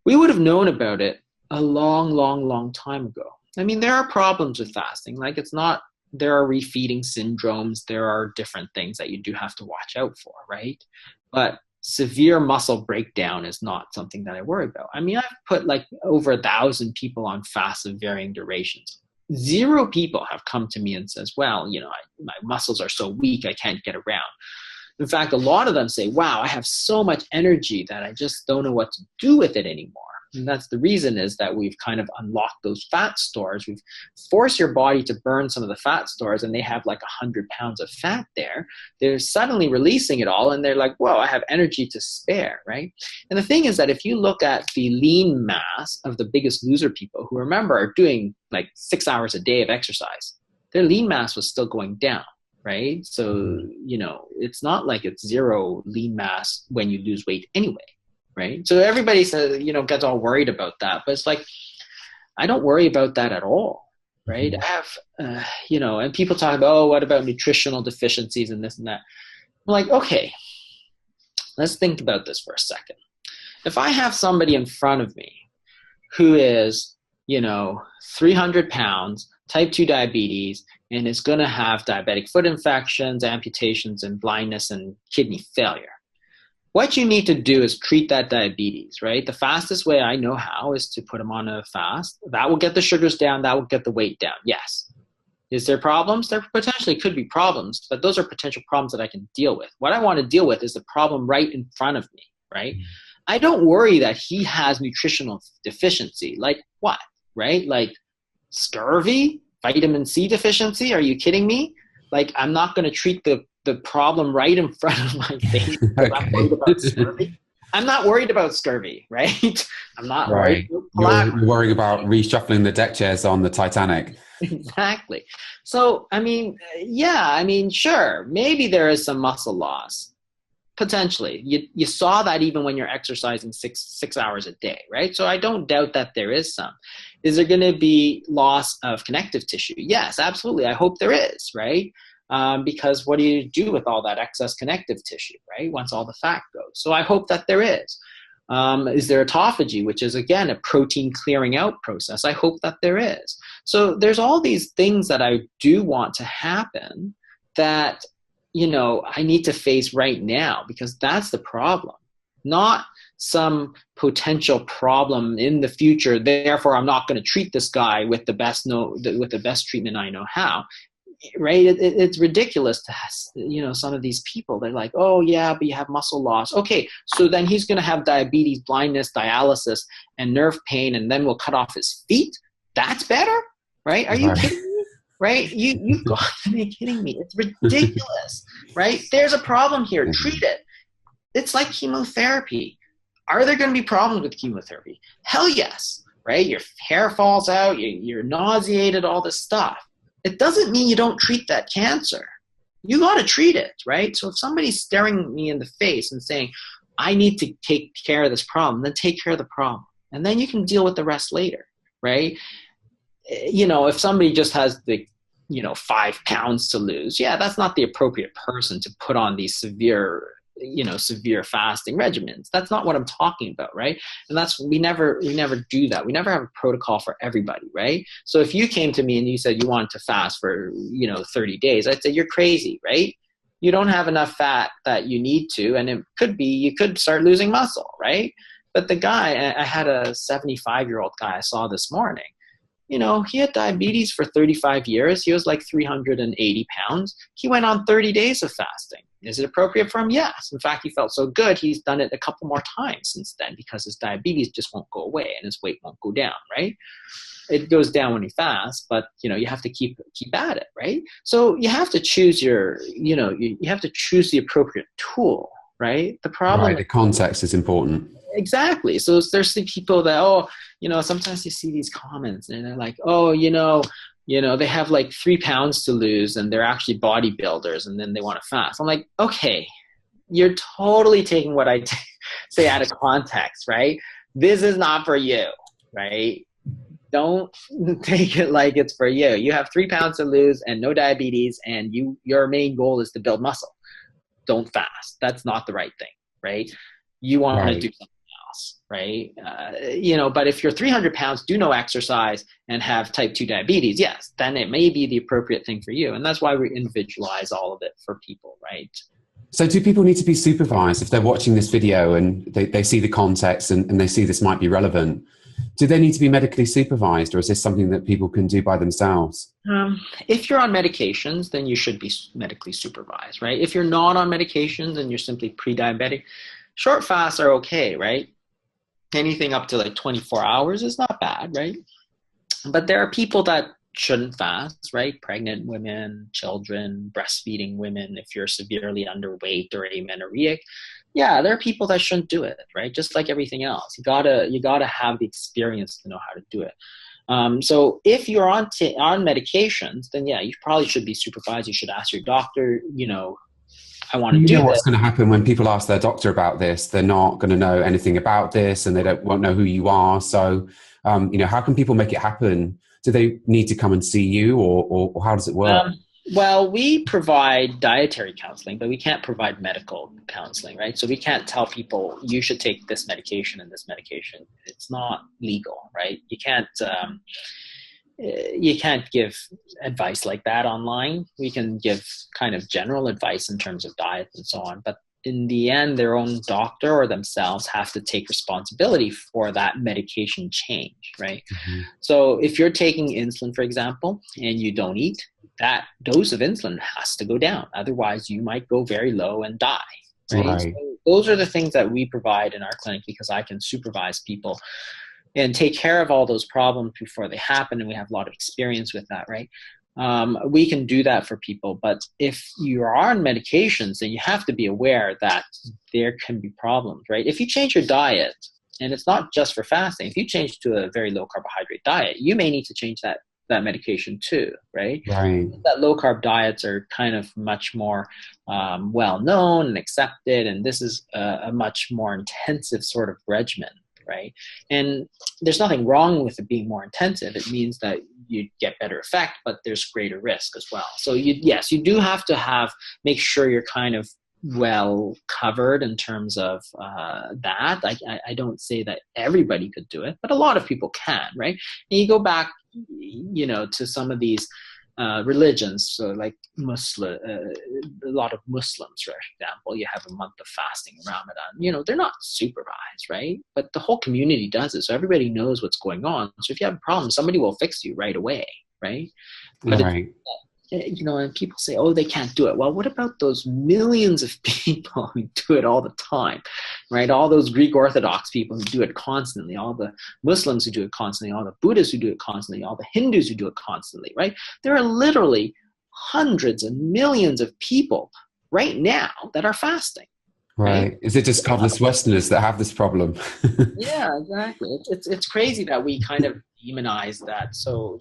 we would have known about it a long, long, long time ago. I mean, there are problems with fasting. Like, it's not, there are refeeding syndromes, there are different things that you do have to watch out for, right? But severe muscle breakdown is not something that I worry about. I mean, I've put like over 1,000 people on fasts of varying durations. 0 people have come to me and says, well, you know, my muscles are so weak, I can't get around. In fact, a lot of them say, wow, I have so much energy that I just don't know what to do with it anymore. And that's the reason, is that we've kind of unlocked those fat stores. We've forced your body to burn some of the fat stores, and they have like 100 pounds of fat there. They're suddenly releasing it all, and they're like, whoa, I have energy to spare, right? And the thing is that if you look at the lean mass of the Biggest Loser people, who, remember, are doing like 6 hours a day of exercise, their lean mass was still going down, right? So, you know, it's not like it's 0 lean mass when you lose weight anyway. Right? So everybody says, you know, gets all worried about that, but it's like, I don't worry about that at all, right? I have, you know, and people talk about, oh, what about nutritional deficiencies and this and that? I'm like, okay, let's think about this for a second. If I have somebody in front of me who is, you know, 300 pounds, type 2 diabetes, and is going to have diabetic foot infections, amputations, and blindness and kidney failure, what you need to do is treat that diabetes, right? The fastest way I know how is to put them on a fast. That will get the sugars down. That will get the weight down. Yes. Is there problems? There potentially could be problems, but those are potential problems that I can deal with. What I want to deal with is the problem right in front of me, right? I don't worry that he has nutritional deficiency. Like what, right? Like scurvy, vitamin C deficiency? Are you kidding me? Like, I'm not going to treat the problem right in front of my face. Okay. I'm worried about scurvy. I'm not worried about scurvy, right? I'm not Right. worried about You're worrying about reshuffling the deck chairs on the Titanic. Exactly. So, I mean, yeah, I mean, sure, maybe there is some muscle loss. Potentially. You saw that even when you're exercising six hours a day, right? So I don't doubt that there is some. Is there going to be loss of connective tissue? Yes, absolutely. I hope there is, right? Because what do you do with all that excess connective tissue, right? Once all the fat goes. So I hope that there is. Is there autophagy, which is, again, a protein clearing out process? I hope that there is. So there's all these things that I do want to happen that, you know, I need to face right now, because that's the problem, not some potential problem in the future. Therefore, I'm not going to treat this guy with the best treatment I know how. Right? It's ridiculous to, you know, some of these people, they're like, oh yeah, but you have muscle loss. Okay, so then he's going to have diabetes, blindness, dialysis, and nerve pain, and then we'll cut off his feet. That's better, right? Are you kidding me? Right? You've got to be kidding me. It's ridiculous, right? There's a problem here. Treat it. It's like chemotherapy. Are there going to be problems with chemotherapy? Hell yes, right? Your hair falls out, you're nauseated, all this stuff. It doesn't mean you don't treat that cancer. You got to treat it, right? So if somebody's staring me in the face and saying, I need to take care of this problem, then take care of the problem. And then you can deal with the rest later, right? You know, if somebody just has the, 5 pounds to lose, yeah, that's not the appropriate person to put on these severe fasting regimens. That's not what I'm talking about, right? And we never do that. We never have a protocol for everybody, right? So if you came to me and you said you wanted to fast for, 30 days, I'd say you're crazy, right? You don't have enough fat that you need to, and it could be, you could start losing muscle, right? But the guy, I had a 75-year-old guy I saw this morning. He had diabetes for 35 years. He was like 380 pounds. He went on 30 days of fasting. Is it appropriate for him? Yes. In fact, he felt so good, he's done it a couple more times since then, because his diabetes just won't go away and his weight won't go down, right? It goes down when he fasts, but, you have to keep at it, right? So you have to choose you have to choose the appropriate tool, right? The problem. Right, the context is important. Exactly. So there's the people that, sometimes you see these comments and they're like, they have like 3 pounds to lose and they're actually bodybuilders and then they want to fast. I'm like, okay, you're totally taking what I say out of context, right? This is not for you, right? Don't take it like it's for you. You have 3 pounds to lose and no diabetes, and your main goal is to build muscle. Don't fast. That's not the right thing, right? You want to do something else, right? But if you're 300 pounds, do no exercise, and have type 2 diabetes, yes, then it may be the appropriate thing for you. And that's why we individualize all of it for people, right? So do people need to be supervised if they're watching this video and they see the context and they see this might be relevant? Do they need to be medically supervised, or is this something that people can do by themselves? If you're on medications, then you should be medically supervised, right? If you're not on medications and you're simply pre-diabetic, short fasts are okay, right? Anything up to like 24 hours is not bad, right? But there are people that shouldn't fast, right? Pregnant women, children, breastfeeding women, if you're severely underweight or amenorrheic. Yeah, there are people that shouldn't do it, right? Just like everything else. You gotta have the experience to know how to do it. So if you're on medications, then yeah, you probably should be supervised. You should ask your doctor, I want to do this. You know what's going to happen when people ask their doctor about this? They're not going to know anything about this, and they won't know who you are. So, how can people make it happen? Do they need to come and see you, or how does it work? Well, we provide dietary counseling, but we can't provide medical counseling, right? So we can't tell people you should take this medication and this medication. It's not legal, right? You can't give advice like that online. We can give kind of general advice in terms of diet and so on, but in the end, their own doctor or themselves have to take responsibility for that medication change, right? Mm-hmm. So if you're taking insulin, for example, and you don't eat, that dose of insulin has to go down. Otherwise, you might go very low and die, right? So those are the things that we provide in our clinic, because I can supervise people and take care of all those problems before they happen, and we have a lot of experience with that, right? We can do that for people, but if you are on medications, then you have to be aware that there can be problems, right? If you change your diet, and it's not just for fasting, if you change to a very low carbohydrate diet, you may need to change that medication too, right? That low carb diets are kind of much more well known and accepted, and this is a much more intensive sort of regimen, right? And there's nothing wrong with it being more intensive. It means that you get better effect, but there's greater risk as well. So you do have to make sure you're kind of well covered in terms of that. I don't say that everybody could do it, but a lot of people can, right? And you go back, to some of these religions, so like a lot of Muslims, for example, you have a month of fasting in Ramadan. They're not supervised, right? But the whole community does it, so everybody knows what's going on. So if you have a problem, somebody will fix you right away, right? But and people say, oh, they can't do it. Well, what about those millions of people who do it all the time, right? All those Greek Orthodox people who do it constantly, all the Muslims who do it constantly, all the Buddhists who do it constantly, all the Hindus who do it constantly, right? There are literally hundreds and millions of people right now that are fasting. Right. Is it just godless Westerners that have this problem? Yeah, exactly. It's crazy that we kind of demonize that so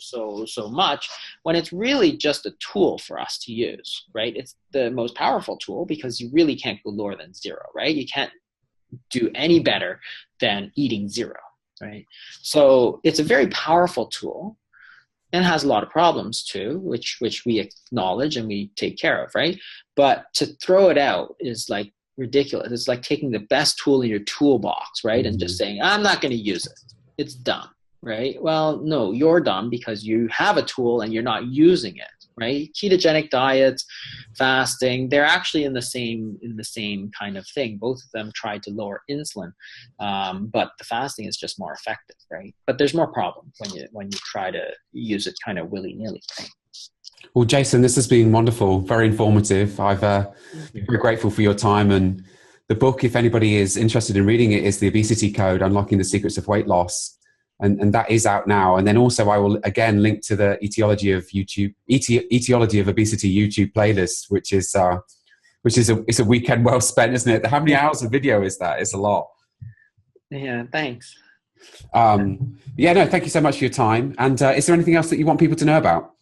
much, when it's really just a tool for us to use, right? It's the most powerful tool, because you really can't go lower than 0, right? You can't do any better than eating 0, right? So it's a very powerful tool, and has a lot of problems too, which we acknowledge and we take care of, right? But to throw it out is like ridiculous. It's like taking the best tool in your toolbox, right? And just saying, I'm not going to use it. It's dumb, right? Well, no, you're dumb because you have a tool and you're not using it, right? Ketogenic diets, fasting, they're actually in the same kind of thing. Both of them try to lower insulin, but the fasting is just more effective, right? But there's more problems when you try to use it kind of willy-nilly, right? Well, Jason, this has been wonderful, very informative. I'm very grateful for your time. And the book, if anybody is interested in reading it, is The Obesity Code, Unlocking the Secrets of Weight Loss. And that is out now. And then also I will again link to the Etiology of Obesity YouTube playlist, which is a weekend well spent, isn't it? How many hours of video is that? It's a lot. Yeah, thanks. Thank you so much for your time. And is there anything else that you want people to know about?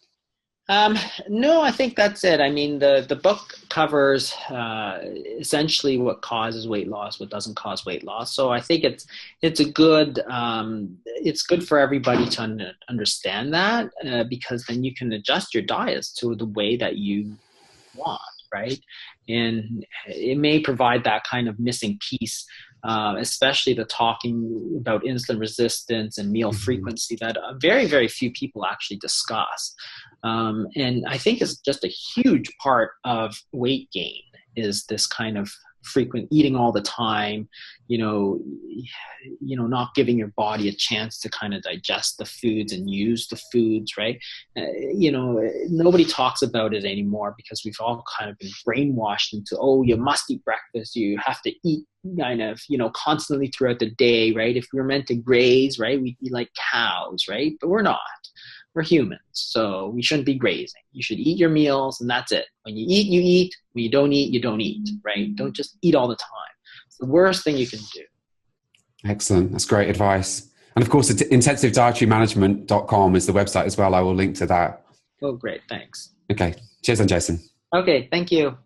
Um, no, I think that's it. I mean, the book covers essentially what causes weight loss, what doesn't cause weight loss. So I think it's a good it's good for everybody to understand that because then you can adjust your diets to the way that you want, right? And it may provide that kind of missing piece, especially the talking about insulin resistance and meal Mhm. frequency that very, very few people actually discuss. And I think it's just a huge part of weight gain is this kind of frequent eating all the time, you know, not giving your body a chance to kind of digest the foods and use the foods, right? Nobody talks about it anymore because we've all kind of been brainwashed into, oh, you must eat breakfast, you have to eat kind of, constantly throughout the day, right? If we were meant to graze, right, we'd be like cows, right? But we're not. We're humans, so we shouldn't be grazing. You should eat your meals, and that's it. When you eat, you eat. When you don't eat, you don't eat, right? Don't just eat all the time. It's the worst thing you can do. Excellent. That's great advice. And of course, intensivedietarymanagement.com is the website as well. I will link to that. Oh, great. Thanks. Okay. Cheers then, Jason. Okay. Thank you.